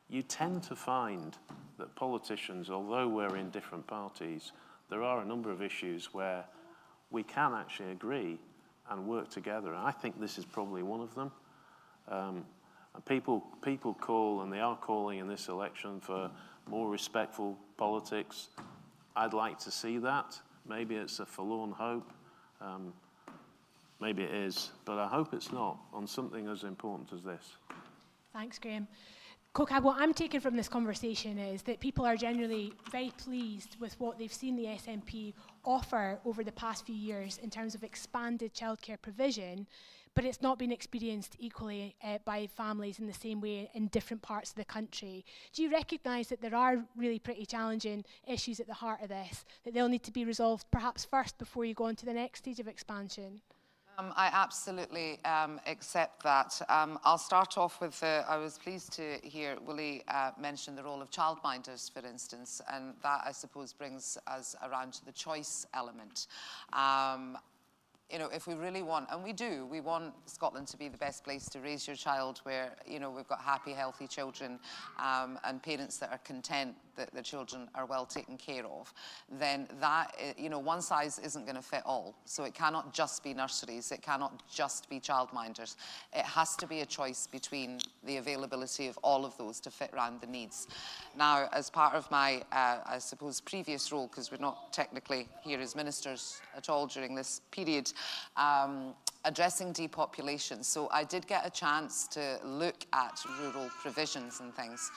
you tend to find that politicians, although we're in different parties, there are a number of issues where we can actually agree and work together. And I think this is probably one of them. And people call, and they are calling in this election for more respectful politics. I'd like to see that. Maybe it's a forlorn hope. Maybe it is, but I hope it's not on something as important as this. Thanks, Graham. Kokab, what I'm taking from this conversation is that people are generally very pleased with what they've seen the SNP offer over the past few years in terms of expanded childcare provision, but it's not been experienced equally by families in the same way in different parts of the country. Do you recognise that there are really pretty challenging issues at the heart of this, that they'll need to be resolved perhaps first before you go on to the next stage of expansion? I absolutely accept that. I'll start off with, I was pleased to hear Willie mention the role of childminders, for instance, and that, I suppose, brings us around to the choice element. If we really want, and we want Scotland to be the best place to raise your child where, we've got happy, healthy children and parents that are content that the children are well taken care of, then that, one size isn't going to fit all. So it cannot just be nurseries. It cannot just be childminders. It has to be a choice between the availability of all of those to fit around the needs. Now, as part of my, I suppose, previous role, because we're not technically here as ministers at all during this period, addressing depopulation. So I did get a chance to look at rural provisions and things.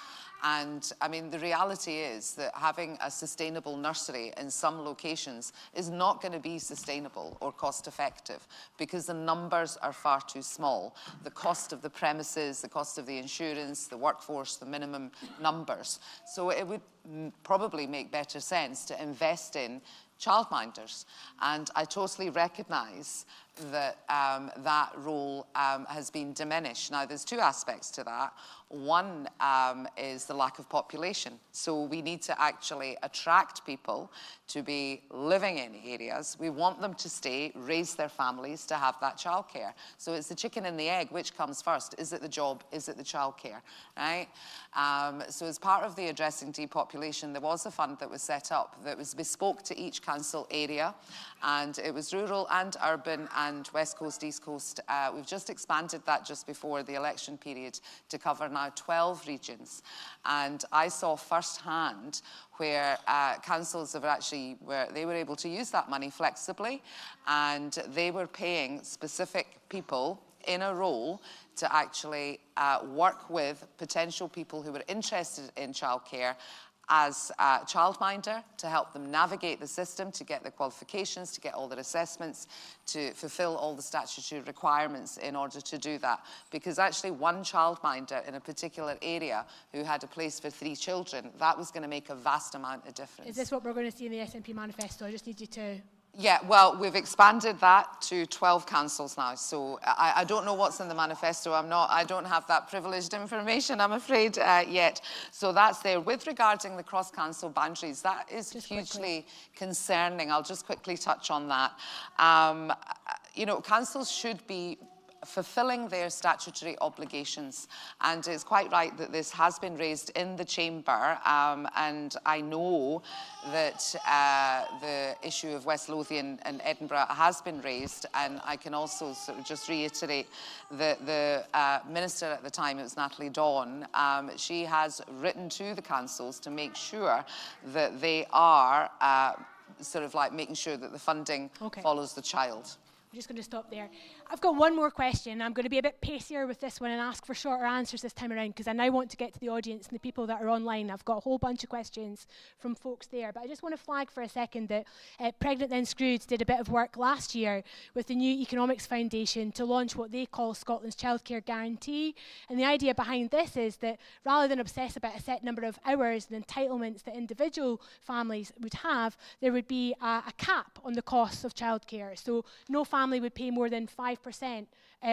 And I mean, the reality is that having a sustainable nursery in some locations is not going to be sustainable or cost effective because the numbers are far too small. The cost of the premises, the cost of the insurance, the workforce, the minimum numbers. So it would probably make better sense to invest in childminders. And I totally recognise that that role has been diminished. Now, there's two aspects to that. One is the lack of population. So we need to actually attract people to be living in areas. We want them to stay, raise their families, to have that childcare. So it's the chicken and the egg. Which comes first? Is it the job? Is it the childcare? Right? So as part of the Addressing Depopulation, there was a fund that was set up that was bespoke to each council area. And it was rural and urban and West Coast, East Coast. We've just expanded that just before the election period to cover now 12 regions. And I saw firsthand where councils have actually, where they were able to use that money flexibly, and they were paying specific people in a role to actually work with potential people who were interested in childcare as a childminder to help them navigate the system, to get the qualifications, to get all their assessments, to fulfill all the statutory requirements in order to do that. Because actually one childminder in a particular area who had a place for 3 children, that was going to make a vast amount of difference. Is this what we're going to see in the SNP manifesto? I just need you to... Yeah, well, we've expanded that to 12 councils now. So I don't know what's in the manifesto. I don't have that privileged information, I'm afraid, yet. So that's there. With regarding the cross-council boundaries, that is just hugely concerning. I'll just quickly touch on that. Councils should be fulfilling their statutory obligations. And it's quite right that this has been raised in the Chamber, and I know that the issue of West Lothian and Edinburgh has been raised, and I can also sort of just reiterate that the Minister at the time, it was Natalie Dawn, she has written to the councils to make sure that they are sort of like making sure that the funding follows the child. I'm just going to stop there. I've got one more question. I'm going to be a bit pacier with this one and ask for shorter answers this time around, because I now want to get to the audience and the people that are online. I've got a whole bunch of questions from folks there, but I just want to flag for a second that Pregnant Then Screwed did a bit of work last year with the New Economics Foundation to launch what they call Scotland's Childcare Guarantee. And the idea behind this is that rather than obsess about a set number of hours and entitlements that individual families would have, there would be a cap on the costs of childcare. So no family would pay more than 5%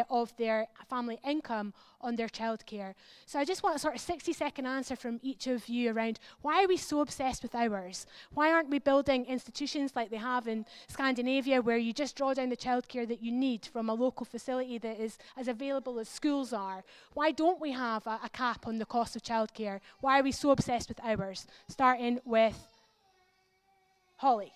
of their family income on their childcare. So I just want a sort of 60-second answer from each of you around why are we so obsessed with hours? Why aren't we building institutions like they have in Scandinavia, where you just draw down the childcare that you need from a local facility that is as available as schools are? Why don't we have a cap on the cost of childcare? Why are we so obsessed with hours? Starting with Holly.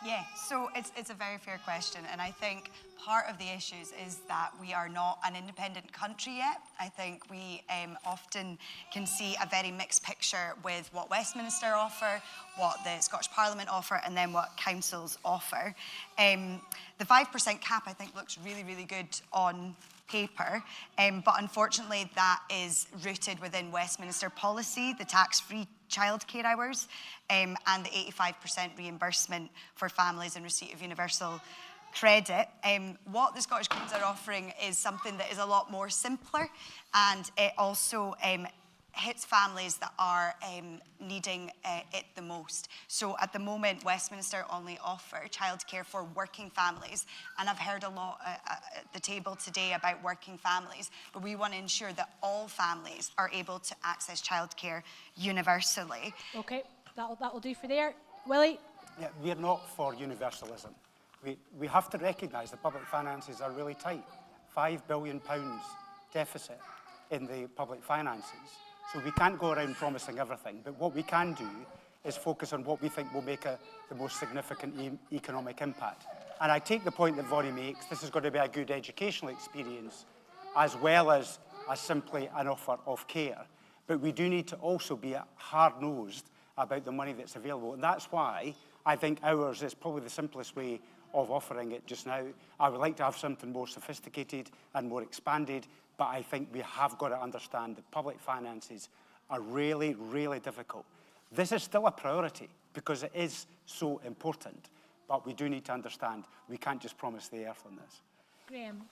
Yeah, so it's a very fair question, and I think part of the issues is that we are not an independent country yet. I think we often can see a very mixed picture with what Westminster offer, what the Scottish Parliament offer, and then what councils offer. The 5% cap, I think, looks really, really good on paper, but unfortunately that is rooted within Westminster policy, the tax-free childcare hours, and the 85% reimbursement for families in receipt of universal credit. What the Scottish Greens are offering is something that is a lot more simpler, and it also hits families that are needing it the most. So at the moment, Westminster only offer childcare for working families, and I've heard a lot at the table today about working families, but we want to ensure that all families are able to access childcare universally. Okay, that'll do for there. Willie? Yeah, we're not for universalism. We have to recognise the public finances are really tight. £5 billion deficit in the public finances. So we can't go around promising everything, but what we can do is focus on what we think will make the most significant economic impact. And I take the point that Vonnie makes, this is going to be a good educational experience, as well as simply an offer of care. But we do need to also be hard-nosed about the money that's available. And that's why I think ours is probably the simplest way of offering it just now. I would like to have something more sophisticated and more expanded, but I think we have got to understand that public finances are really, really difficult. This is still a priority because it is so important, but we do need to understand we can't just promise the earth on this. Graham.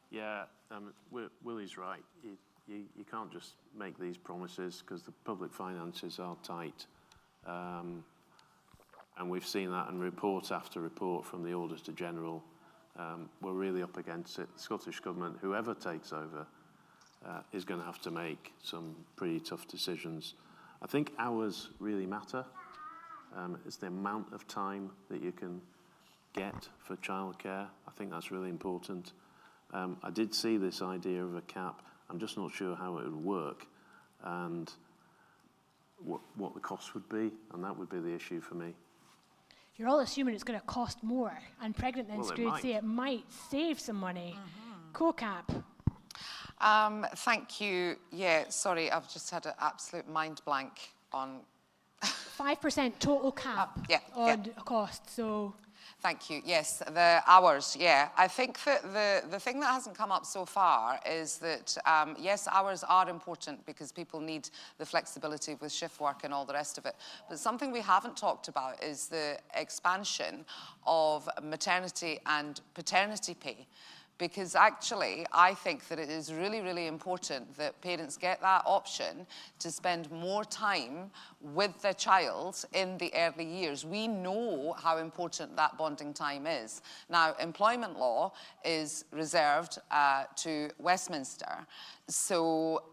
Yeah, Willie's right. You can't just make these promises because the public finances are tight. And we've seen that in report after report from the Auditor General. We're really up against it. The Scottish Government, whoever takes over, is going to have to make some pretty tough decisions. I think hours really matter. It's the amount of time that you can get for childcare. I think that's really important. I did see this idea of a cap. I'm just not sure how it would work and what the cost would be, and that would be the issue for me. You're all assuming it's going to cost more, and Pregnant Then Screwed say it might save some money. Co-cap. Thank you. Yeah, sorry, I've just had an absolute mind blank on... 5% total cap on cost, so... Thank you. Yes, the hours, yeah. I think that the thing that hasn't come up so far is that, yes, hours are important because people need the flexibility with shift work and all the rest of it. But something we haven't talked about is the expansion of maternity and paternity pay. Because actually, I think that it is really, really important that parents get that option to spend more time with their child in the early years. We know how important that bonding time is. Now, employment law is reserved to Westminster. So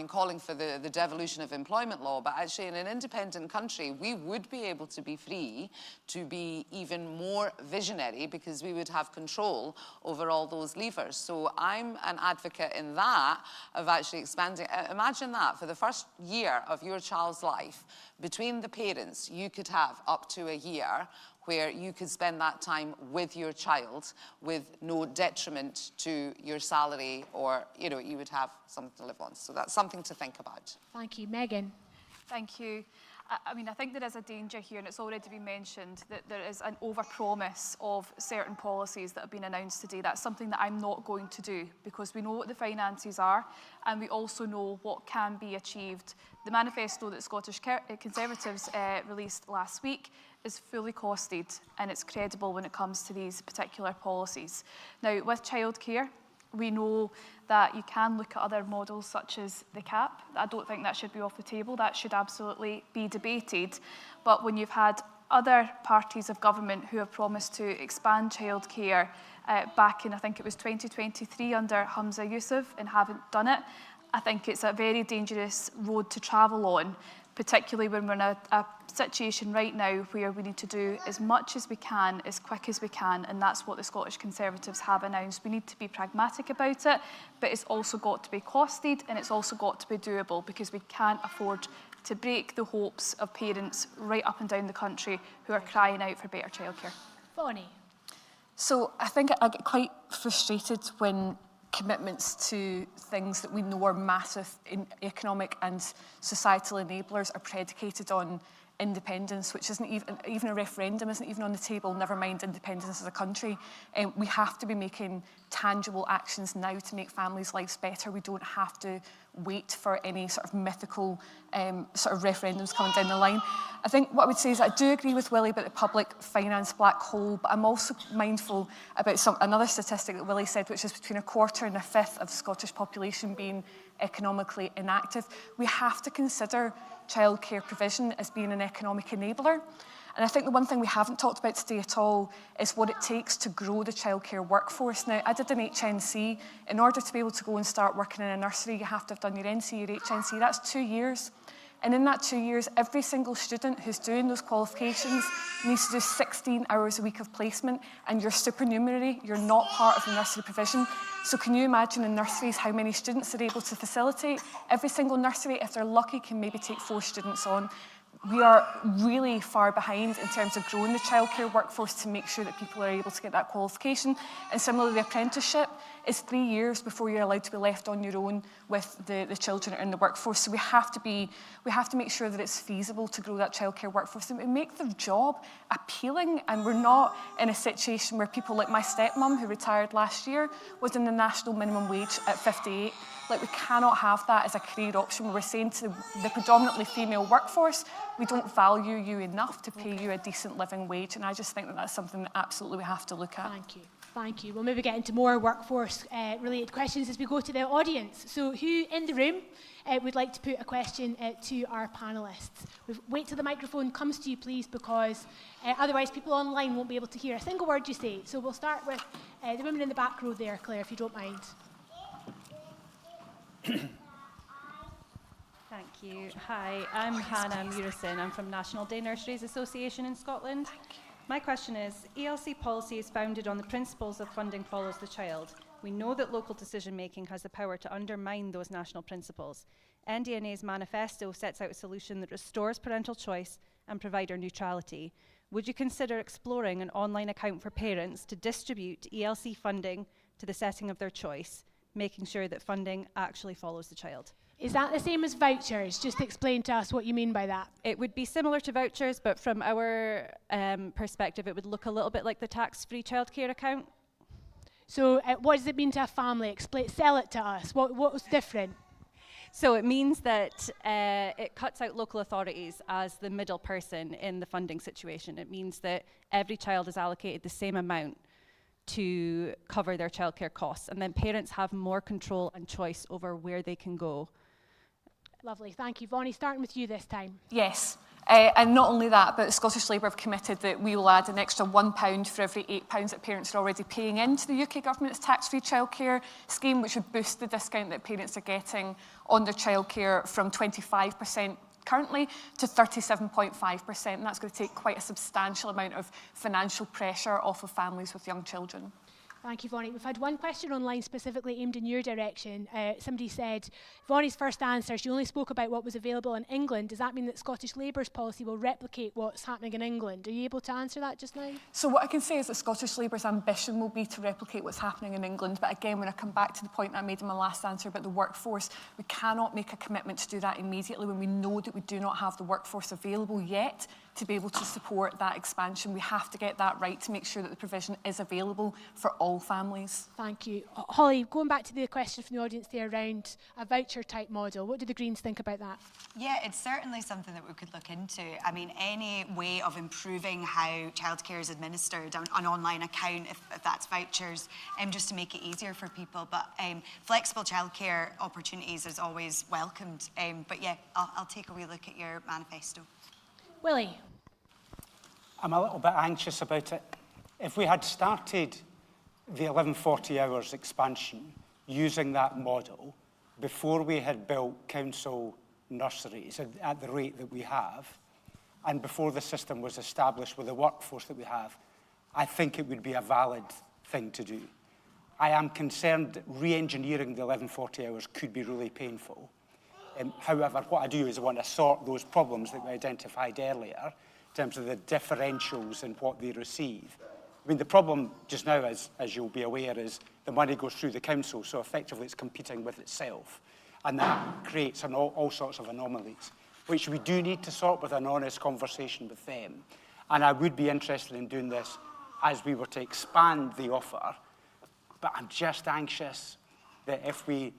calling for the devolution of employment law, but actually in an independent country, we would be able to be free to be even more visionary because we would have control over all those levers. So I'm an advocate in that of actually expanding. Imagine that for the first year of your child's life, between the parents, you could have up to a year where you could spend that time with your child with no detriment to your salary, or, you know, you would have something to live on. So that's something to think about. Thank you. Megan. Thank you. I mean, I think there is a danger here, and it's already been mentioned, that there is an overpromise of certain policies that have been announced today. That's something that I'm not going to do, because we know what the finances are, and we also know what can be achieved. The manifesto that Scottish Conservatives released last week is fully costed, and it's credible when it comes to these particular policies. Now, with childcare, we know that you can look at other models such as the cap. I don't think that should be off the table. That should absolutely be debated. But when you've had other parties of government who have promised to expand childcare back in, I think it was 2023 under Hamza Yusuf, and haven't done it, I think it's a very dangerous road to travel on, particularly when we're in a situation right now where we need to do as much as we can, as quick as we can, and that's what the Scottish Conservatives have announced. We need to be pragmatic about it, but it's also got to be costed, and it's also got to be doable, because we can't afford to break the hopes of parents right up and down the country who are crying out for better childcare. Bonnie. So I think I get quite frustrated when commitments to things that we know are massive in economic and societal enablers are predicated on independence, which isn't even a referendum isn't even on the table, never mind independence as a country. We have to be making tangible actions now to make families' lives better. We don't have to wait for any sort of mythical sort of referendums coming down the line. I think what I would say is I do agree with Willie about the public finance black hole, but I'm also mindful about another statistic that Willie said, which is between a quarter and a fifth of the Scottish population being economically inactive. We have to consider childcare provision as being an economic enabler. And I think the one thing we haven't talked about today at all is what it takes to grow the childcare workforce. Now, I did an HNC. In order to be able to go and start working in a nursery, you have to have done your NC, your HNC. That's 2 years. And in that 2 years, every single student who's doing those qualifications needs to do 16 hours a week of placement, and you're supernumerary, you're not part of the nursery provision. So can you imagine in nurseries how many students they're able to facilitate? Every single nursery, if they're lucky, can maybe take 4 students on. We are really far behind in terms of growing the childcare workforce to make sure that people are able to get that qualification. And similarly, the apprenticeship is 3 years before you're allowed to be left on your own with the children that are in the workforce. So we have to make sure that it's feasible to grow that childcare workforce and make the job appealing. And we're not in a situation where people like my stepmum, who retired last year, was in the national minimum wage at 58. Like, we cannot have that as a career option where we're saying to the predominantly female workforce, we don't value you enough to pay you a decent living wage. And I just think that that's something that absolutely we have to look at. Thank you. Thank you. We'll maybe get into more workforce-related questions as we go to the audience. So who in the room would like to put a question to our panellists? Wait till the microphone comes to you, please, because otherwise people online won't be able to hear a single word you say. So we'll start with the woman in the back row there, Claire, if you don't mind. Thank you. Hi, I'm Hannah Murison. I'm from National Day Nurseries Association in Scotland. My question is, ELC policy is founded on the principles of funding follows the child. We know that local decision-making has the power to undermine those national principles. NDNA's manifesto sets out a solution that restores parental choice and provider neutrality. Would you consider exploring an online account for parents to distribute ELC funding to the setting of their choice, making sure that funding actually follows the child? Is that the same as vouchers? Just explain to us what you mean by that. It would be similar to vouchers, but from our perspective, it would look a little bit like the tax-free childcare account. So what does it mean to a family? Sell it to us. What's different? So it means that it cuts out local authorities as the middle person in the funding situation. It means that every child is allocated the same amount to cover their childcare costs, and then parents have more control and choice over where they can go. Lovely, thank you. Vonnie, starting with you this time. Yes. And not only that, but the Scottish Labour have committed that we will add an extra £1 for every £8 that parents are already paying into the UK government's tax-free childcare scheme, which would boost the discount that parents are getting on their childcare from 25% currently to 37.5%. And that's going to take quite a substantial amount of financial pressure off of families with young children. Thank you, Vonnie. We've had one question online specifically aimed in your direction. Somebody said, Vonnie's first answer, she only spoke about what was available in England. Does that mean that Scottish Labour's policy will replicate what's happening in England? Are you able to answer that just now? So what I can say is that Scottish Labour's ambition will be to replicate what's happening in England. But again, when I come back to the point I made in my last answer about the workforce, we cannot make a commitment to do that immediately when we know that we do not have the workforce available yet to be able to support that expansion. We have to get that right to make sure that the provision is available for all families. Thank you. Holly, going back to the question from the audience there around a voucher type model, what do the Greens think about that? Yeah, it's certainly something that we could look into. I mean, any way of improving how childcare is administered, an online account, if that's vouchers, just to make it easier for people. But flexible childcare opportunities is always welcomed. But yeah, I'll take a wee look at your manifesto. Willie? I'm a little bit anxious about it. If we had started the 1140 hours expansion using that model before we had built council nurseries at the rate that we have, and before the system was established with the workforce that we have, I think it would be a valid thing to do. I am concerned that re-engineering the 1140 hours could be really painful. However, what I do is I want to sort those problems that we identified earlier in terms of the differentials in what they receive. I mean, the problem just now, as you'll be aware, is the money goes through the council, so effectively it's competing with itself. And that creates all sorts of anomalies, which we do need to sort with an honest conversation with them. And I would be interested in doing this as we were to expand the offer. But I'm just anxious that if we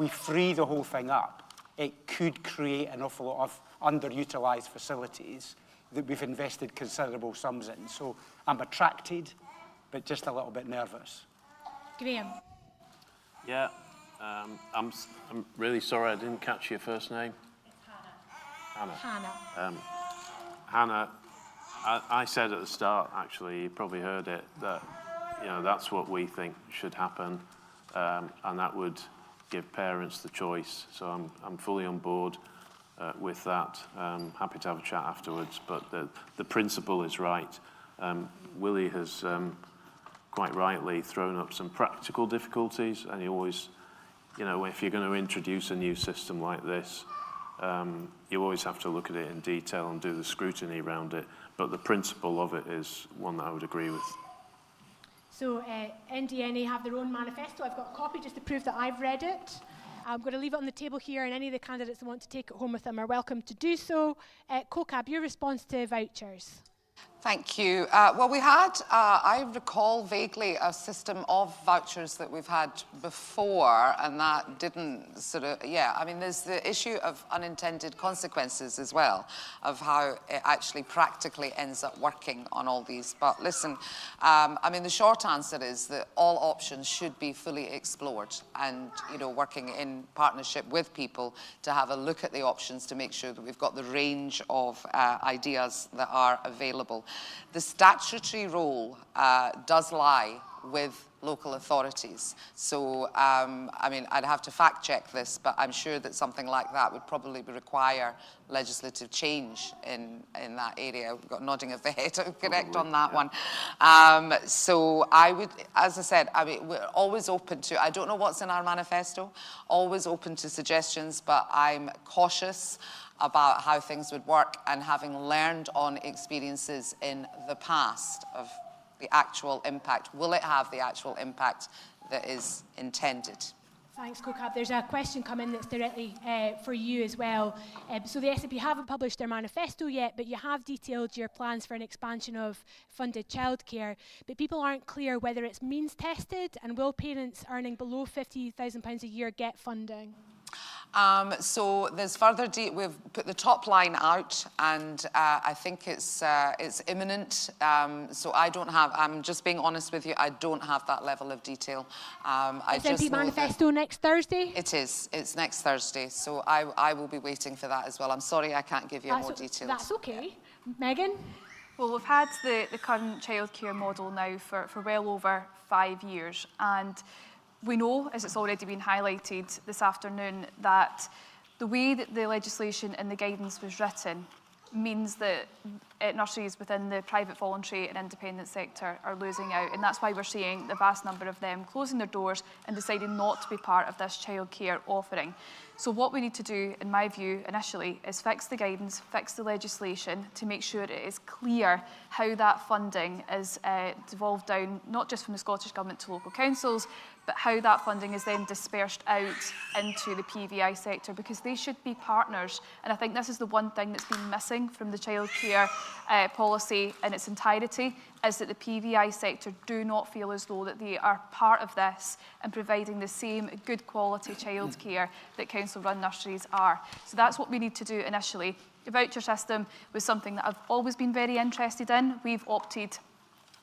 free the whole thing up, it could create an awful lot of underutilised facilities that we've invested considerable sums in. So I'm attracted, but just a little bit nervous. Graham? Yeah, I'm really sorry I didn't catch your first name. Hannah. Hannah. Hannah, I said at the start, actually, you probably heard it, that that's what we think should happen, and that would give parents the choice. So I'm fully on board with that. Happy to have a chat afterwards, but the principle is right. Willie has quite rightly thrown up some practical difficulties, and he always, if you're going to introduce a new system like this, you always have to look at it in detail and do the scrutiny around it. But the principle of it is one that I would agree with. So NDNA have their own manifesto. I've got a copy just to prove that I've read it. I'm going to leave it on the table here, and any of the candidates that want to take it home with them are welcome to do so. CoCab, your response to vouchers? Thank you. Well, we had, I recall vaguely, a system of vouchers that we've had before, and that didn't sort of, I mean, there's the issue of unintended consequences as well, of how it actually practically ends up working on all these. But listen, I mean, the short answer is that all options should be fully explored and, working in partnership with people to have a look at the options to make sure that we've got the range of ideas that are available. The statutory role does lie with local authorities. So, I mean, I'd have to fact check this, but I'm sure that something like that would probably require legislative change in that area. We've got nodding of the head, correct on that one. So I would, as I said, I mean, we're always open to, I don't know what's in our manifesto, always open to suggestions, but I'm cautious about how things would work, and having learned on experiences in the past of the actual impact. Will it have the actual impact that is intended? Thanks, CoCab. There's a question come in that's directly for you as well. So the SNP haven't published their manifesto yet, but you have detailed your plans for an expansion of funded childcare. But people aren't clear whether it's means tested, and will parents earning below £50,000 a year get funding? So there's further we've put the top line out, and I think it's imminent. So I don't have, I'm just being honest with you, I don't have that level of detail. SNP manifesto next Thursday? It is. It's next Thursday. So I will be waiting for that as well. I'm sorry I can't give you more details. That's okay. Megan? Well, we've had the current childcare model now for well over 5 years, and we know, as it's already been highlighted this afternoon, that the way that the legislation and the guidance was written means that nurseries within the private, voluntary and independent sector are losing out, and that's why we're seeing the vast number of them closing their doors and deciding not to be part of this childcare offering. So what we need to do, in my view, initially, is fix the guidance, fix the legislation to make sure it is clear how that funding is devolved down, not just from the Scottish Government to local councils, but how that funding is then dispersed out into the PVI sector, because they should be partners. And I think this is the one thing that's been missing from the childcare policy in its entirety, is that the PVI sector do not feel as though that they are part of this and providing the same good quality childcare that council-run nurseries are. So that's what we need to do initially. The voucher system was something that I've always been very interested in. We've opted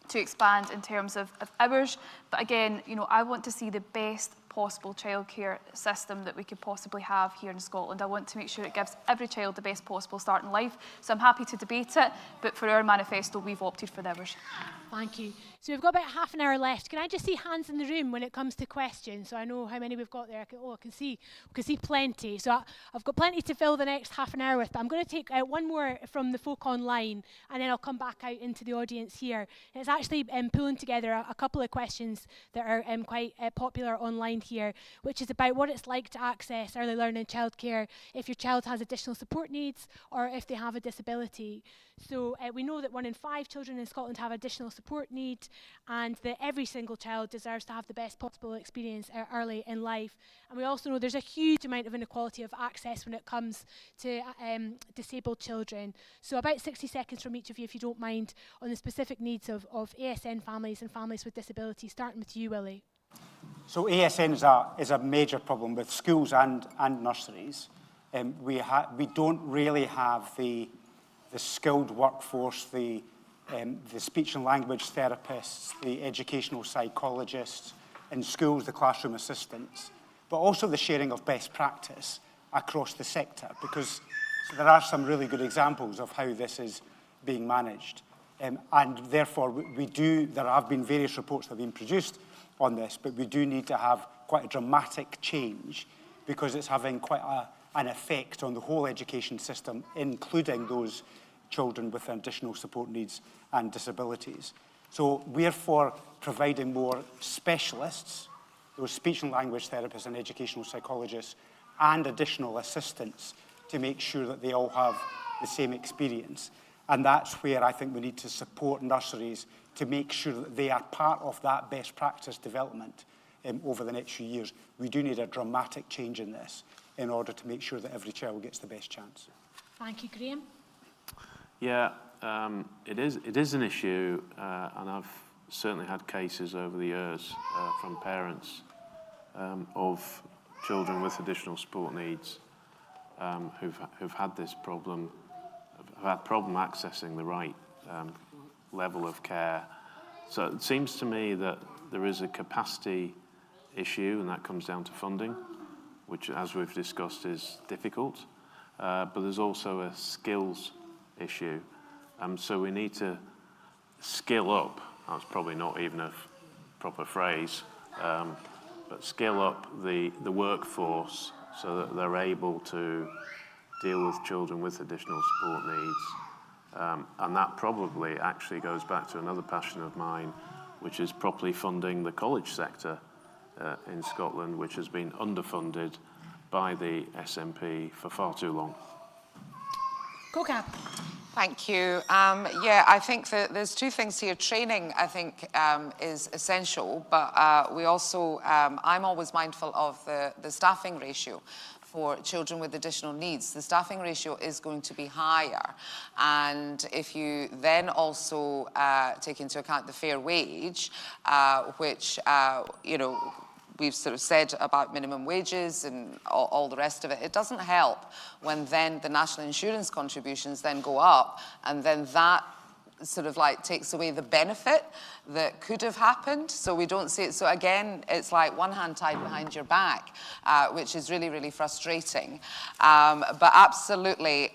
to expand in terms of hours, but again, you know, I want to see the best possible childcare system that we could possibly have here in Scotland. I want to make sure it gives every child the best possible start in life. So I'm happy to debate it, but for our manifesto, we've opted for the hours. Thank you. So we've got about half an hour left. Can I just see hands in the room when it comes to questions, so I know how many we've got there? I can see plenty. So I've got plenty to fill the next half an hour with. But I'm going to take one more from the folk online, and then I'll come back out into the audience here. And it's actually pulling together a couple of questions that are quite popular online here, which is about what it's like to access early learning childcare if your child has additional support needs or if they have a disability. So we know that 1 in 5 children in Scotland have additional support need, and that every single child deserves to have the best possible experience early in life. And we also know there's a huge amount of inequality of access when it comes to disabled children. So about 60 seconds from each of you, if you don't mind, on the specific needs of ASN families and families with disabilities, starting with you, Willie. So ASN is a major problem with schools and nurseries. We don't really have the skilled workforce, the speech and language therapists, the educational psychologists, in schools, the classroom assistants, but also the sharing of best practice across the sector, because there are some really good examples of how this is being managed. And therefore, there have been various reports that have been produced on this, but we do need to have quite a dramatic change, because it's having quite an effect on the whole education system, including those children with additional support needs and disabilities. So we're for providing more specialists, those speech and language therapists and educational psychologists, and additional assistants to make sure that they all have the same experience. And that's where I think we need to support nurseries to make sure that they are part of that best practice development over the next few years. We do need a dramatic change in this in order to make sure that every child gets the best chance. Thank you, Graham. Yeah, it is an issue, and I've certainly had cases over the years from parents of children with additional support needs who've had this problem, have had problem accessing the right level of care. So it seems to me that there is a capacity issue, and that comes down to funding, which, as we've discussed, is difficult. But there's also a skills issue. So we need to skill up. That's probably not even a proper phrase, but skill up the workforce so that they're able to deal with children with additional support needs. And that probably actually goes back to another passion of mine, which is properly funding the college sector in Scotland, which has been underfunded by the SNP for far too long. CoCab. Thank you. Yeah, I think that there's two things here. Training, I think, is essential, but we also, I'm always mindful of the staffing ratio for children with additional needs. The staffing ratio is going to be higher, and if you then also take into account the fair wage, which, you know, we've sort of said about minimum wages and all the rest of it, it doesn't help when then the national insurance contributions then go up, and then that sort of like takes away the benefit that could have happened. So we don't see it. So again, it's like one hand tied behind your back, which is really, really frustrating. But absolutely,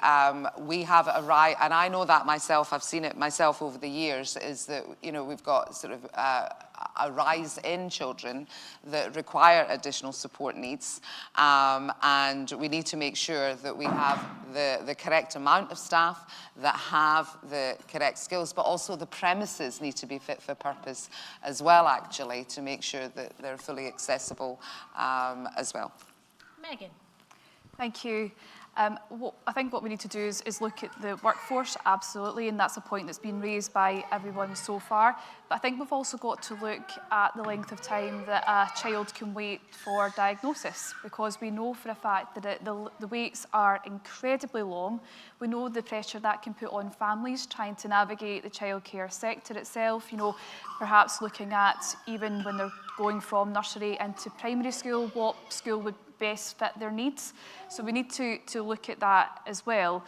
we have a right, and I know that myself, I've seen it myself over the years, is that, you know, we've got sort of a rise in children that require additional support needs, and we need to make sure that we have the correct amount of staff that have the correct skills, but also the premises need to be fit for purpose as well, actually, to make sure that they're fully accessible as well. Megan. Thank you. I think what we need to do is look at the workforce, absolutely, and that's a point that's been raised by everyone so far. But I think we've also got to look at the length of time that a child can wait for diagnosis, because we know for a fact that the waits are incredibly long. We know the pressure that can put on families trying to navigate the childcare sector itself, you know, perhaps looking at even when they're going from nursery into primary school, what school would best fit their needs. So we need to look at that as well.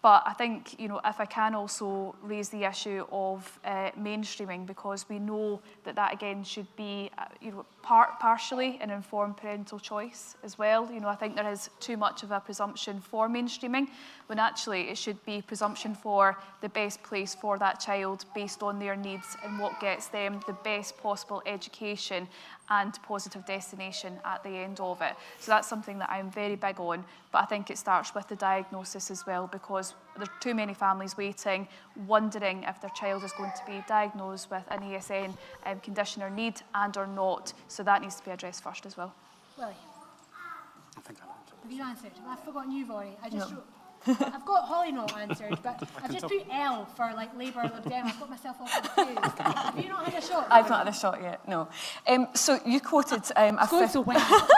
But I think, you know, if I can also raise the issue of mainstreaming, because we know that again should be, you know, partially an informed parental choice as well. You know, I think there is too much of a presumption for mainstreaming, when actually it should be presumption for the best place for that child based on their needs and what gets them the best possible education and positive destination at the end of it. So that's something that I'm very big on, but I think it starts with the diagnosis as well, because there's too many families waiting, wondering if their child is going to be diagnosed with an ESN condition or need and or not. So that needs to be addressed first as well. Willie. I think I answered. Have you answered? Well, I've forgotten you've already. I've got Holly not answered, but I've just put L for like Labour, Lib Dem. I've got myself all confused. Have you not had a shot? I've not had a shot yet, no. So you quoted a fifth. So well.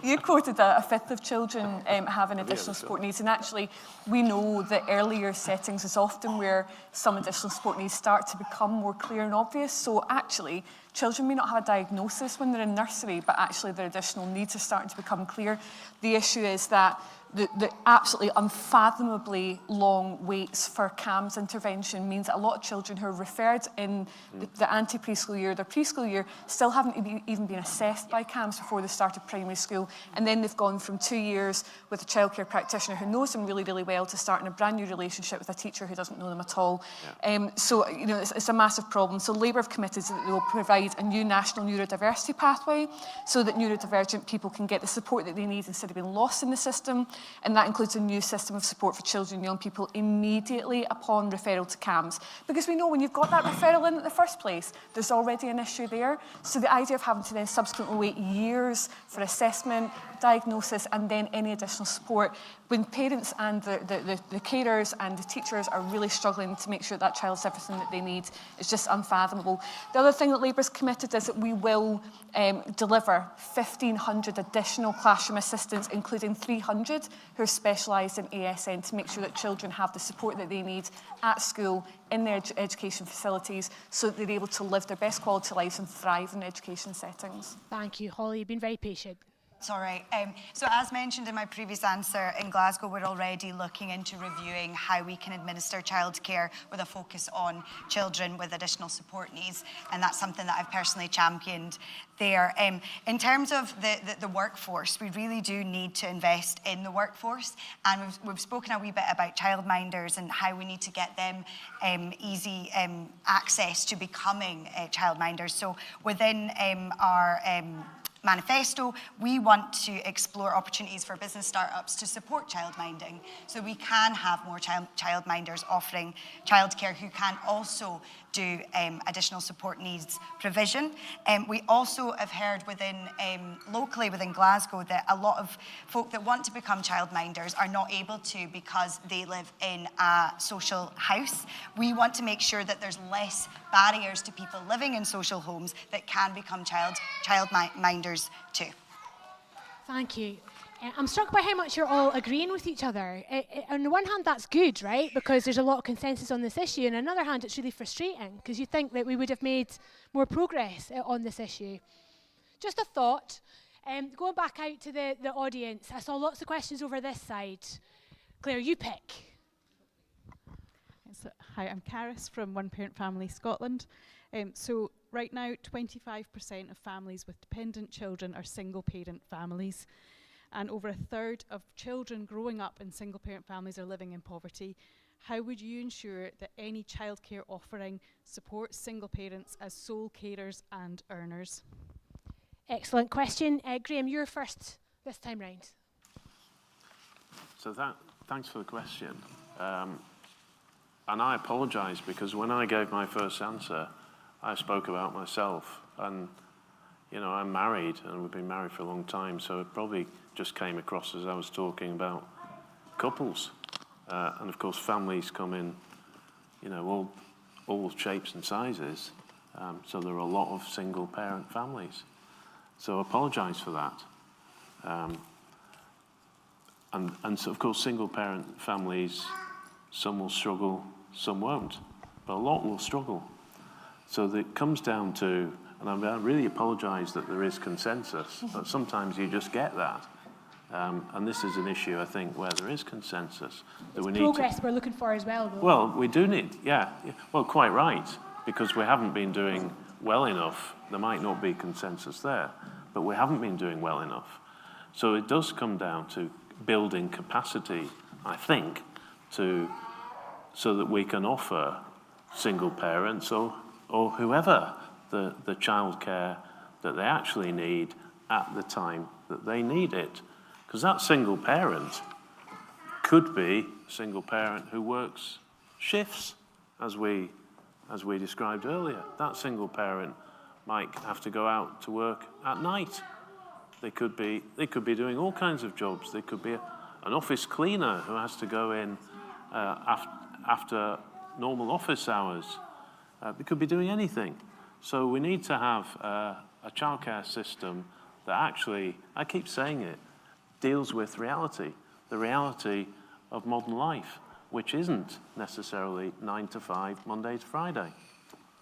You quoted a fifth of children having additional support needs, and actually we know that earlier settings is often where some additional support needs start to become more clear and obvious. So actually, children may not have a diagnosis when they're in nursery, but actually their additional needs are starting to become clear. The issue is that the absolutely unfathomably long waits for CAMHS intervention means that a lot of children who are referred in the anti-preschool year, their preschool year, still haven't even been assessed by CAMHS before they started primary school. And then they've gone from 2 years with a childcare practitioner who knows them really, really well to starting a brand new relationship with a teacher who doesn't know them at all. Yeah. So, you know, it's a massive problem. So Labour have committed that they will provide a new national neurodiversity pathway so that neurodivergent people can get the support that they need instead of being lost in the system. And that includes a new system of support for children and young people immediately upon referral to CAMHS. Because we know when you've got that referral in the first place, there's already an issue there. So the idea of having to then subsequently wait years for assessment, diagnosis, and then any additional support, when parents and the carers and the teachers are really struggling to make sure that child's everything that they need, it's just unfathomable. The other thing that Labour's committed is that we will deliver 1,500 additional classroom assistants, including 300 who are specialised in ASN, to make sure that children have the support that they need at school, in their education facilities, so that they're able to live their best quality lives and thrive in education settings. Thank you, Holly. You've been very patient. It's all right. So as mentioned in my previous answer, in Glasgow we're already looking into reviewing how we can administer childcare with a focus on children with additional support needs, and that's something that I've personally championed there. In terms of the workforce, we really do need to invest in the workforce, and we've spoken a wee bit about childminders and how we need to get them easy access to becoming childminders. So within our manifesto, we want to explore opportunities for business startups to support childminding, so we can have more childminders offering childcare who can also do additional support needs provision. We also have heard locally within Glasgow that a lot of folk that want to become childminders are not able to because they live in a social house. We want to make sure that there's less barriers to people living in social homes that can become childminders too. Thank you. I'm struck by how much you're all agreeing with each other. On the one hand, that's good, right? Because there's a lot of consensus on this issue. And on the other hand, it's really frustrating because you think that we would have made more progress on this issue. just a thought. Going back out to the audience, I saw lots of questions over this side. Claire, you pick. So, hi, I'm Caris from One Parent Family Scotland. So right now, 25% of families with dependent children are single parent families, and over a third of children growing up in single parent families are living in poverty. How would you ensure that any childcare offering supports single parents as sole carers and earners? Excellent question. Graham, you're first this time round. So thanks for the question. And I apologise because when I gave my first answer, I spoke about myself. And, you know, I'm married and we've been married for a long time, so it probably just came across as I was talking about couples. And of course, families come in, you know, all shapes and sizes. So there are a lot of single parent families. So I apologise for that. And so, of course, single parent families, some will struggle, some won't, but a lot will struggle. So it comes down to, and I really apologise that there is consensus, but sometimes you just get that. And this is an issue, I think, where there is consensus. That we need progress we're looking for as well, though. Well, we do need, yeah. Well, quite right, because we haven't been doing well enough. There might not be consensus there, but we haven't been doing well enough. So it does come down to building capacity, I think, so that we can offer single parents or whoever the childcare that they actually need at the time that they need it. Because that single parent could be a single parent who works shifts, as we described earlier. That single parent might have to go out to work at night. They could be doing all kinds of jobs. They could be an office cleaner who has to go in after normal office hours. They could be doing anything. So we need to have a childcare system that actually, I keep saying it, deals with reality, the reality of modern life, which isn't necessarily 9 to 5, Monday to Friday.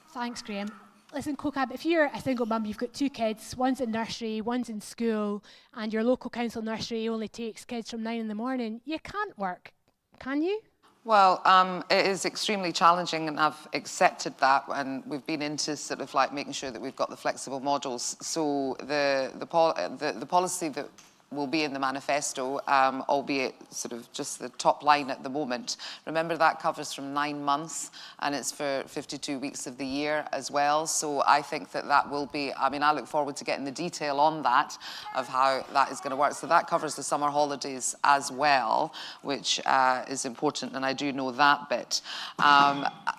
Thanks, Graham. Listen, CoCab, if you're a single mum, you've got 2 kids, one's in nursery, one's in school, and your local council nursery only takes kids from 9 in the morning, you can't work, can you? Well, it is extremely challenging, and I've accepted that, and we've been into sort of like making sure that we've got the flexible models. So the policy that will be in the manifesto, albeit sort of just the top line at the moment. Remember, that covers from 9 months, and it's for 52 weeks of the year as well. So I think that will be, I mean, I look forward to getting the detail on that, of how that is going to work. So that covers the summer holidays as well, which is important, and I do know that bit.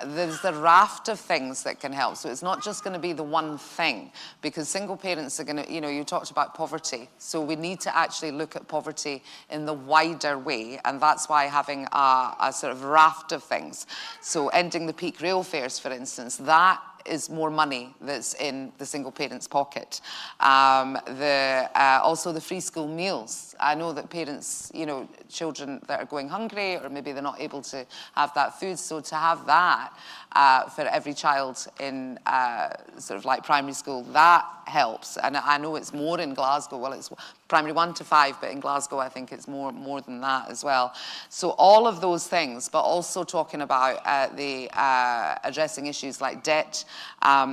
There's a raft of things that can help. So it's not just going to be the one thing, because single parents are going to, you know, you talked about poverty. So we need to actually look at poverty in the wider way, and that's why having a sort of raft of things. So ending the peak rail fares, for instance, that is more money that's in the single parent's pocket. Also the free school meals. I know that parents, you know, children that are going hungry, or maybe they're not able to have that food, so to have that for every child in sort of like primary school, that helps. And I know it's more in Glasgow. Well, it's primary 1 to 5, but in Glasgow I think it's more than that as well. So all of those things, but also talking about addressing issues like debt,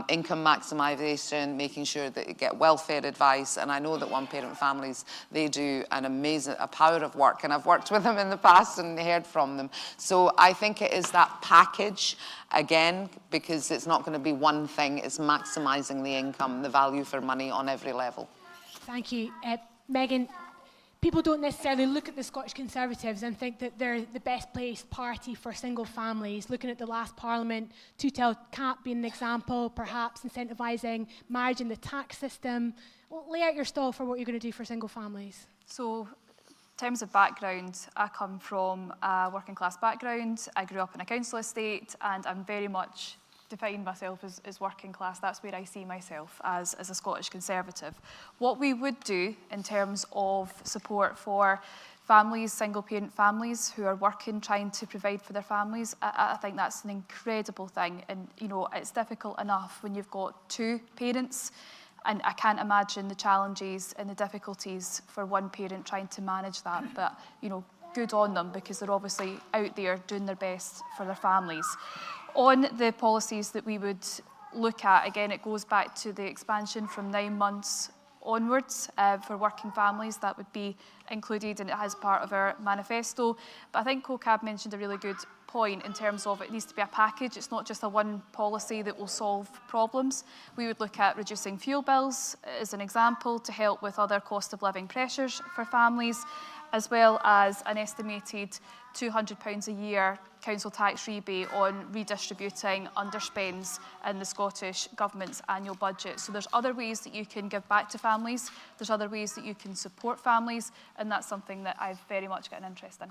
income maximisation, making sure that you get welfare advice. And I know that one parent families, they do an amazing, a power of work, and I've worked with them in the past and heard from them. So I think it is that package again, because it's not going to be one thing, it's maximising the income, the value for money on every level. Thank you. Megan, people don't necessarily look at the Scottish Conservatives and think that they're the best placed party for single families. Looking at the last Parliament, two-child cap being an example, perhaps incentivising marriage in the tax system. Well, lay out your stall for what you're going to do for single families. So, in terms of background, I come from a working class background. I grew up in a council estate, and I'm very much define myself as working class. That's where I see myself as a Scottish Conservative. What we would do in terms of support for families, single parent families who are working, trying to provide for their families, I think that's an incredible thing. And, you know, it's difficult enough when you've got 2 parents And I can't imagine the challenges and the difficulties for one parent trying to manage that. But, you know, good on them, because they're obviously out there doing their best for their families. On the policies that we would look at, again, it goes back to the expansion from 9 months onwards for working families. That would be included, and it has part of our manifesto. But I think CoCab mentioned a really good point in terms of it needs to be a package. It's not just a one policy that will solve problems. We would look at reducing fuel bills as an example to help with other cost of living pressures for families, as well as an estimated £200 a year council tax rebate on redistributing underspends in the Scottish Government's annual budget. So there's other ways that you can give back to families, there's other ways that you can support families, and that's something that I've very much got an interest in.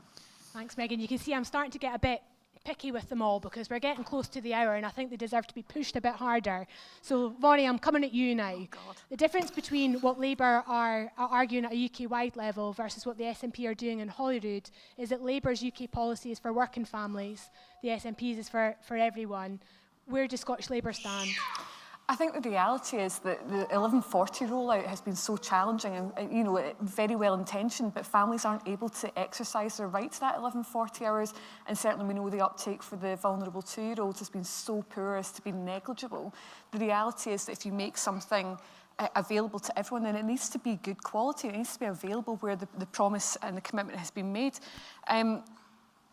Thanks, Megan. You can see I'm starting to get a bit picky with them all because we're getting close to the hour and I think they deserve to be pushed a bit harder. So, Vonnie, I'm coming at you now. God. The difference between what Labour are arguing at a UK-wide level versus what the SNP are doing in Holyrood is that Labour's UK policy is for working families, the SNP's is for everyone. Where does Scottish Labour stand? I think the reality is that the 1140 rollout has been so challenging and you know, very well intentioned, but families aren't able to exercise their right to that 1140 hours. And certainly we know the uptake for the vulnerable 2-year-olds has been so poor as to be negligible. The reality is that if you make something available to everyone, then it needs to be good quality. It needs to be available where the promise and the commitment has been made.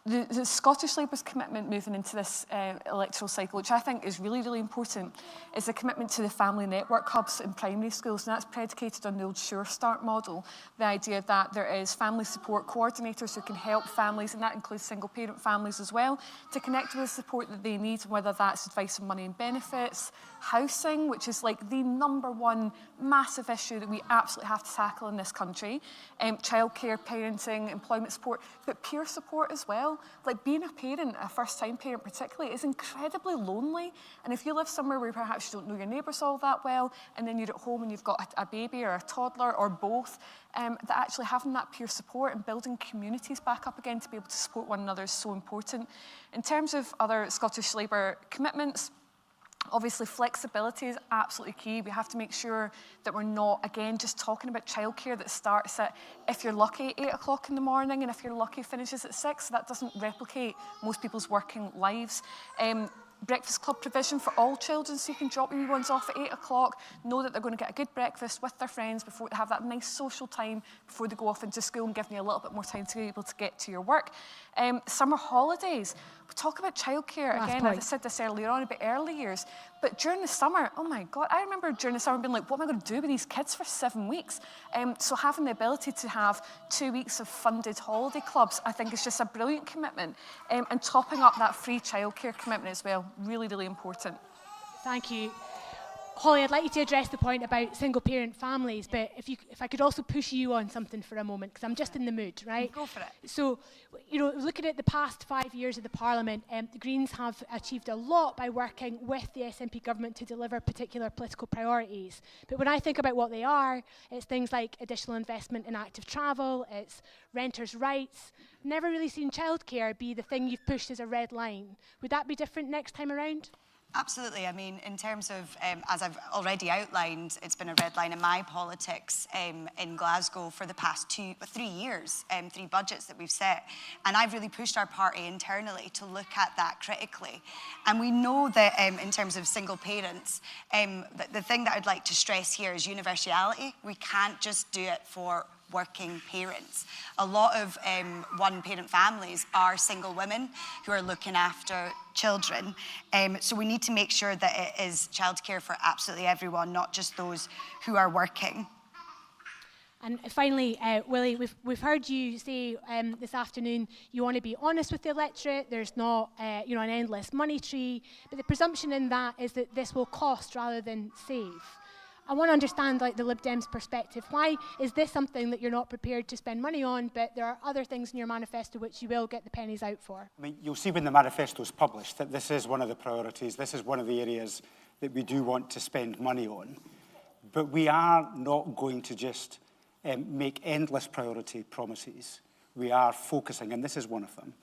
The Scottish Labour's commitment moving into this electoral cycle, which I think is really, really important, is a commitment to the family network hubs in primary schools, and that's predicated on the old Sure Start model. The idea that there is family support coordinators who can help families, and that includes single-parent families as well, to connect with the support that they need, whether that's advice on money and benefits, housing, which is like the #1 massive issue that we absolutely have to tackle in this country, childcare, parenting, employment support, but peer support as well. Like being a parent, a first-time parent particularly, is incredibly lonely. And if you live somewhere where perhaps you don't know your neighbours all that well, and then you're at home and you've got a baby or a toddler or both, that actually having that peer support and building communities back up again to be able to support one another is so important. In terms of other Scottish Labour commitments, obviously, flexibility is absolutely key. We have to make sure that we're not, again, just talking about childcare that starts at, if you're lucky, 8 o'clock in the morning, and if you're lucky, finishes at 6. That doesn't replicate most people's working lives. Breakfast club provision for all children, so you can drop your wee ones off at 8 o'clock, know that they're going to get a good breakfast with their friends before they have that nice social time before they go off into school, and giving you a little bit more time to be able to get to your work. Summer holidays. We talk about childcare again. I said this earlier on about early years, but during the summer, oh my God, I remember during the summer being like, what am I going to do with these kids for 7 weeks? So having the ability to have 2 weeks of funded holiday clubs, I think is just a brilliant commitment. And topping up that free childcare commitment as well, really, really important. Thank you. Holly, I'd like you to address the point about single-parent families, but if I could also push you on something for a moment, because I'm just in the mood, right? Go for it. So, you know, looking at the past 5 years of the Parliament, the Greens have achieved a lot by working with the SNP government to deliver particular political priorities. But when I think about what they are, it's things like additional investment in active travel, it's renters' rights. Never really seen childcare be the thing you've pushed as a red line. Would that be different next time around? Absolutely. I mean, in terms of, as I've already outlined, it's been a red line in my politics in Glasgow for the past 3 years, 3 budgets that we've set. And I've really pushed our party internally to look at that critically. And we know that in terms of single parents, the thing that I'd like to stress here is universality. We can't just do it for working parents. A lot of one-parent families are single women who are looking after children. So we need to make sure that it is childcare for absolutely everyone, not just those who are working. And finally, Willie, we've heard you say this afternoon you want to be honest with the electorate. There's not an endless money tree, but the presumption in that is that this will cost rather than save. I want to understand the Lib Dems' perspective. Why is this something that you're not prepared to spend money on, but there are other things in your manifesto which you will get the pennies out for? I mean, you'll see when the manifesto is published that this is one of the priorities. This is one of the areas that we do want to spend money on. But we are not going to just make endless priority promises. We are focusing, and this is one of them.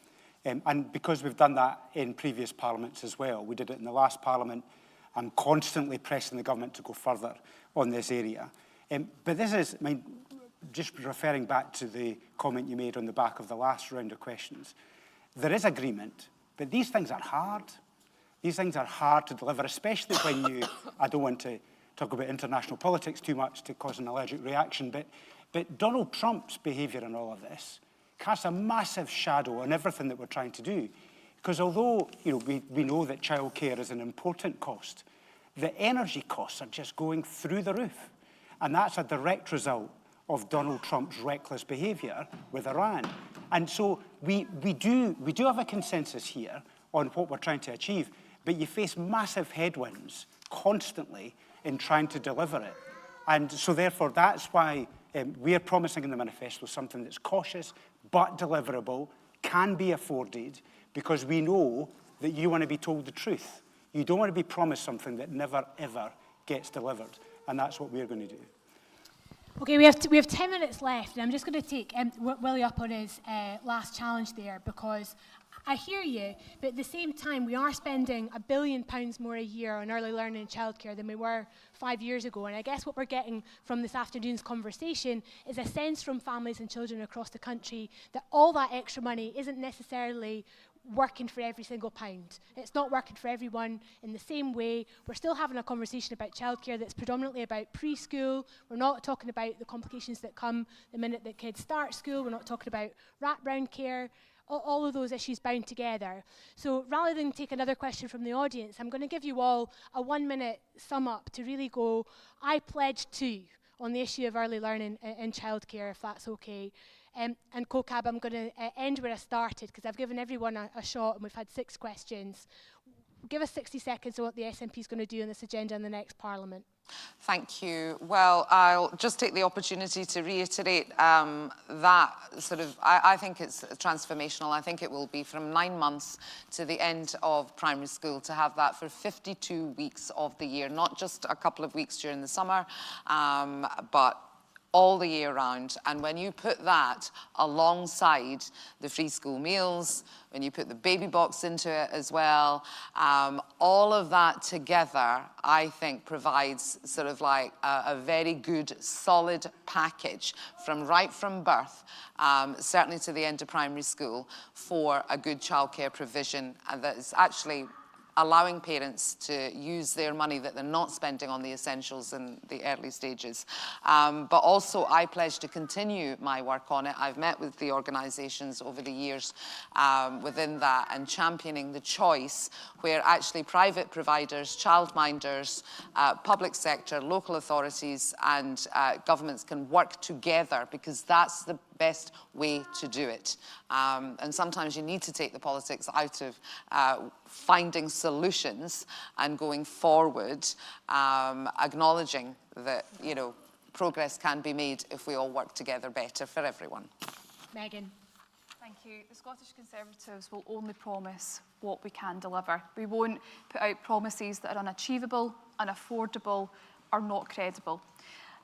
And because we've done that in previous parliaments as well, we did it in the last parliament, I'm constantly pressing the government to go further on this area. But this is, I mean, just referring back to the comment you made on the back of the last round of questions, there is agreement, but these things are hard. These things are hard to deliver, especially when you, I don't want to talk about international politics too much to cause an allergic reaction, but Donald Trump's behaviour in all of this casts a massive shadow on everything that we're trying to do. Because although we know that childcare is an important cost, the energy costs are just going through the roof. And that's a direct result of Donald Trump's reckless behaviour with Iran. And so we do have a consensus here on what we're trying to achieve, but you face massive headwinds constantly in trying to deliver it. And so therefore, that's why we're promising in the manifesto something that's cautious but deliverable, can be afforded, because we know that you want to be told the truth. You don't want to be promised something that never, ever gets delivered. And that's what we're going to do. Okay, we have 10 minutes left, and I'm just going to take Willie up on his last challenge there, because I hear you, but at the same time, we are spending £1 billion more a year on early learning and childcare than we were 5 years ago. And I guess what we're getting from this afternoon's conversation is a sense from families and children across the country that all that extra money isn't necessarily working for every single pound. It's not working for everyone in the same way. We're still having a conversation about childcare that's predominantly about preschool. We're not talking about the complications that come the minute that kids start school. We're not talking about wraparound care. All of those issues bound together. So rather than take another question from the audience, I'm going to give you all a 1-minute sum up to really go, I pledge to on the issue of early learning and childcare, if that's okay. And CoCab, I'm going to end where I started, because I've given everyone a shot and we've had 6 questions. Give us 60 seconds on what the SNP is going to do on this agenda in the next Parliament. Thank you. Well, I'll just take the opportunity to reiterate that sort of, I think it's transformational. I think it will be from 9 months to the end of primary school, to have that for 52 weeks of the year, not just a couple of weeks during the summer, but all the year round. And when you put that alongside the free school meals, when you put the baby box into it as well, all of that together, I think, provides sort of like a very good, solid package right from birth, certainly to the end of primary school, for a good childcare provision, and that is actually allowing parents to use their money that they're not spending on the essentials in the early stages. But also, I pledge to continue my work on it. I've met with the organisations over the years within that, and championing the choice where actually private providers, childminders, public sector, local authorities and governments can work together, because that's the best way to do it. And sometimes you need to take the politics out of finding solutions and going forward, acknowledging that, progress can be made if we all work together better for everyone. Megan. Thank you. The Scottish Conservatives will only promise what we can deliver. We won't put out promises that are unachievable, unaffordable, or not credible.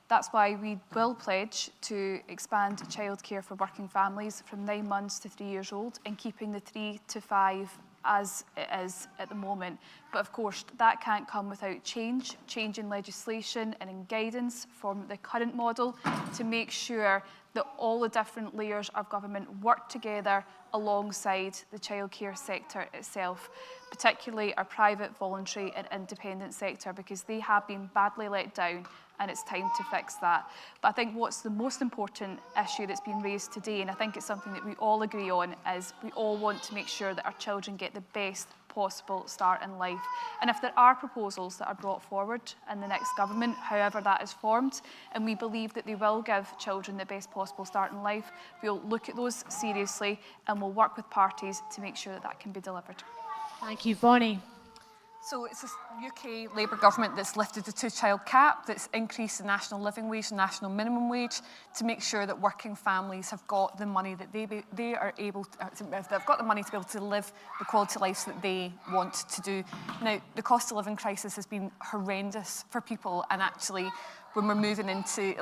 That's why we will pledge to expand childcare for working families from 9 months to 3 years old, and keeping the 3 to 5 as it is at the moment. But of course, that can't come without change in legislation and in guidance from the current model, to make sure that all the different layers of government work together alongside the childcare sector itself, particularly our private, voluntary and independent sector, because they have been badly let down, and it's time to fix that. But I think what's the most important issue that's been raised today, and I think it's something that we all agree on, is we all want to make sure that our children get the best possible start in life. And if there are proposals that are brought forward in the next government, however that is formed, and we believe that they will give children the best possible start in life, we'll look at those seriously, and we'll work with parties to make sure that that can be delivered. Thank you. Bonnie. So it's a UK Labour government that's lifted the 2-child cap, that's increased the national living wage and national minimum wage, to make sure that working families have got the money that they are able to, they've got the money to be able to live the quality lives that they want to do. Now, the cost of living crisis has been horrendous for people, and actually when we're moving into,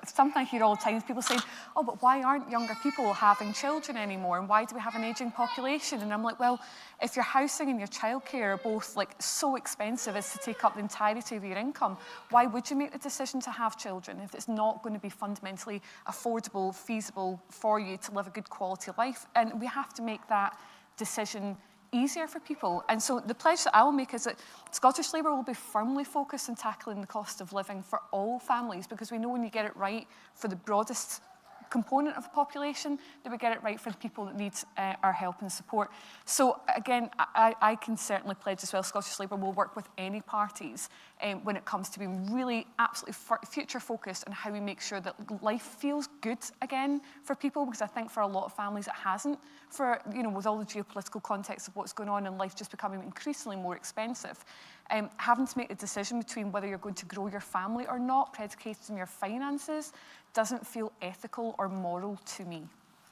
something I hear all the time is people saying, oh, but why aren't younger people having children anymore? And why do we have an ageing population? And I'm like, well, if your housing and your childcare are both like so expensive as to take up the entirety of your income, why would you make the decision to have children if it's not going to be fundamentally affordable, feasible for you to live a good quality life? And we have to make that decision easier for people. And so the pledge that I will make is that Scottish Labour will be firmly focused on tackling the cost of living for all families, because we know when you get it right for the broadest component of the population, that we get it right for the people that need our help and support. So again, I can certainly pledge as well, Scottish Labour will work with any parties when it comes to being really absolutely future focused on how we make sure that life feels good again for people, because I think for a lot of families it hasn't, for, you know, with all the geopolitical context of what's going on and life just becoming increasingly more expensive. Having to make the decision between whether you're going to grow your family or not, predicated on your finances, doesn't feel ethical or moral to me.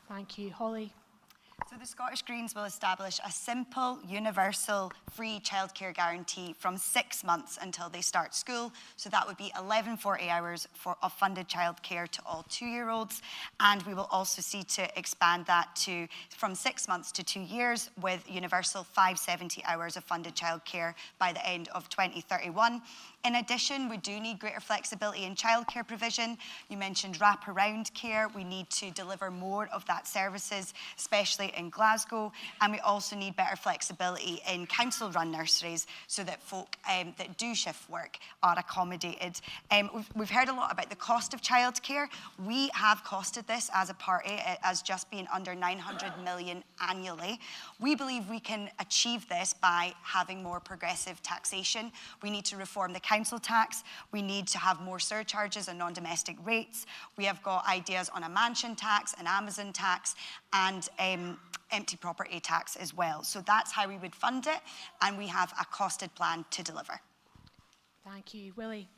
Thank you. Holly? So the Scottish Greens will establish a simple, universal, free childcare guarantee from 6 months until they start school. So that would be 11 40 hours of funded childcare to all 2-year-olds. And we will also see to expand that to from 6 months to 2 years with universal 570 hours of funded childcare by the end of 2031. In addition, we do need greater flexibility in childcare provision. You mentioned wraparound care. We need to deliver more of that services, especially in Glasgow. And we also need better flexibility in council-run nurseries so that folk that do shift work are accommodated. We've heard a lot about the cost of childcare. We have costed this as a party as just being under 900 million annually. We believe we can achieve this by having more progressive taxation. We need to reform the council tax. We need to have more surcharges and non-domestic rates. We have got ideas on a mansion tax, an Amazon tax, and empty property tax as well. So that's how we would fund it, and we have a costed plan to deliver. Thank you. Willie?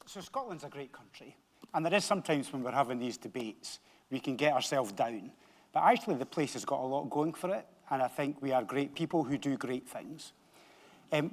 So Scotland's a great country, and there is sometimes when we're having these debates, we can get ourselves down. But actually the place has got a lot going for it, and I think we are great people who do great things.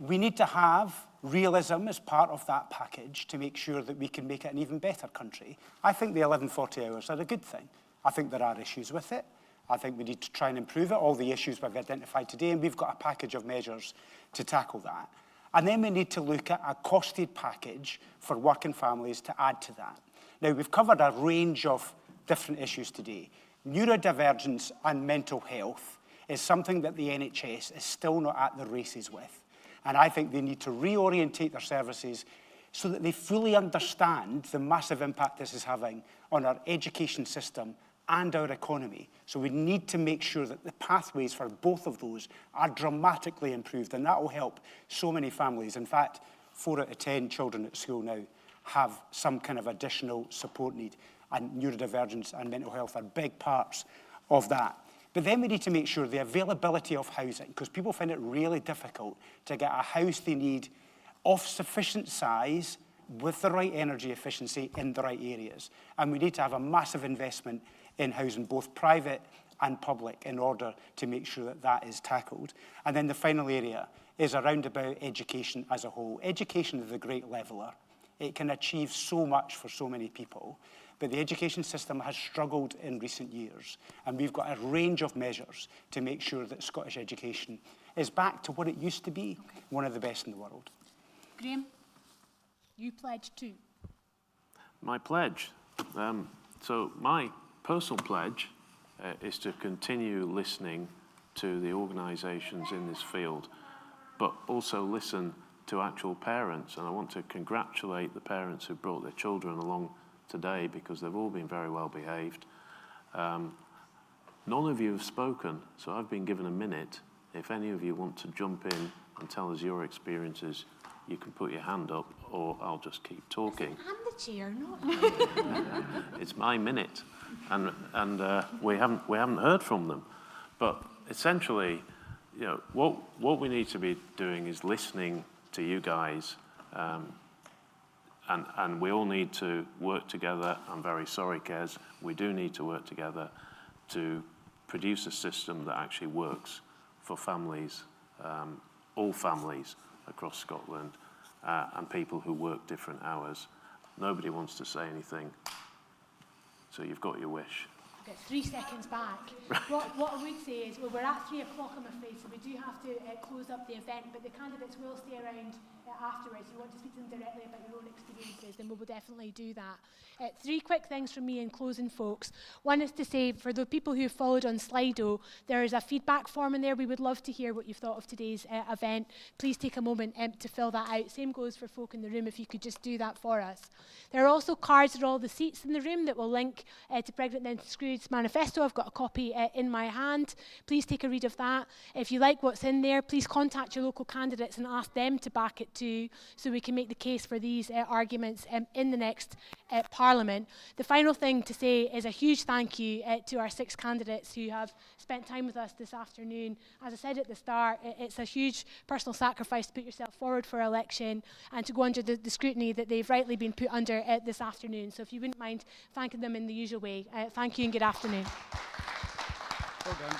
We need to have realism as part of that package to make sure that we can make it an even better country. I think the 1140 hours are a good thing. I think there are issues with it. I think we need to try and improve it, all the issues we've identified today, and we've got a package of measures to tackle that. And then we need to look at a costed package for working families to add to that. Now, we've covered a range of different issues today. Neurodivergence and mental health is something that the NHS is still not at the races with. And I think they need to reorientate their services so that they fully understand the massive impact this is having on our education system and our economy. So we need to make sure that the pathways for both of those are dramatically improved, and that will help so many families. In fact, 4 out of 10 children at school now have some kind of additional support need, and neurodivergence and mental health are big parts of that. But then we need to make sure the availability of housing, because people find it really difficult to get a house they need of sufficient size with the right energy efficiency in the right areas. And we need to have a massive investment in housing, both private and public, in order to make sure that that is tackled. And then the final area is around about education as a whole. Education is the great leveller. It can achieve so much for so many people. But the education system has struggled in recent years, and we've got a range of measures to make sure that Scottish education is back to what it used to be, one of the best in the world. Graham? You pledge too. My pledge. So my personal pledge is to continue listening to the organisations in this field, but also listen to actual parents. And I want to congratulate the parents who brought their children along today, because they've all been very well behaved. None of you have spoken, so I've been given a minute. If any of you want to jump in and tell us your experiences, you can put your hand up, or I'll just keep talking. I'm the chair, not It's my minute, and we haven't heard from them. But essentially, you know, what we need to be doing is listening to you guys. And we all need to work together. I'm very sorry, Kez. We do need to work together to produce a system that actually works for families, all families across Scotland. and people who work different hours. Nobody wants to say anything, so you've got your wish. We've got 3 seconds back. What I would say is, well, we're at 3 o'clock, I'm afraid, so we do have to close up the event, but the candidates will stay around afterwards. If you want to speak to them directly about your own experiences, then we will definitely do that. 3 quick things from me in closing, folks. One is to say, for the people who followed on Slido, there is a feedback form in there. We would love to hear what you've thought of today's event. Please take a moment to fill that out. Same goes for folk in the room, if you could just do that for us. There are also cards at all the seats in the room that will link to Pregnant Then Screwed's manifesto. I've got a copy in my hand. Please take a read of that. If you like what's in there, please contact your local candidates and ask them to back it too, so we can make the case for these arguments in the next Parliament. The final thing to say is a huge thank you to our 6 candidates who have spent time with us this afternoon. As I said at the start, it's a huge personal sacrifice to put yourself forward for election and to go under the scrutiny that they've rightly been put under this afternoon. So if you wouldn't mind thanking them in the usual way. Thank you and good afternoon. Well done.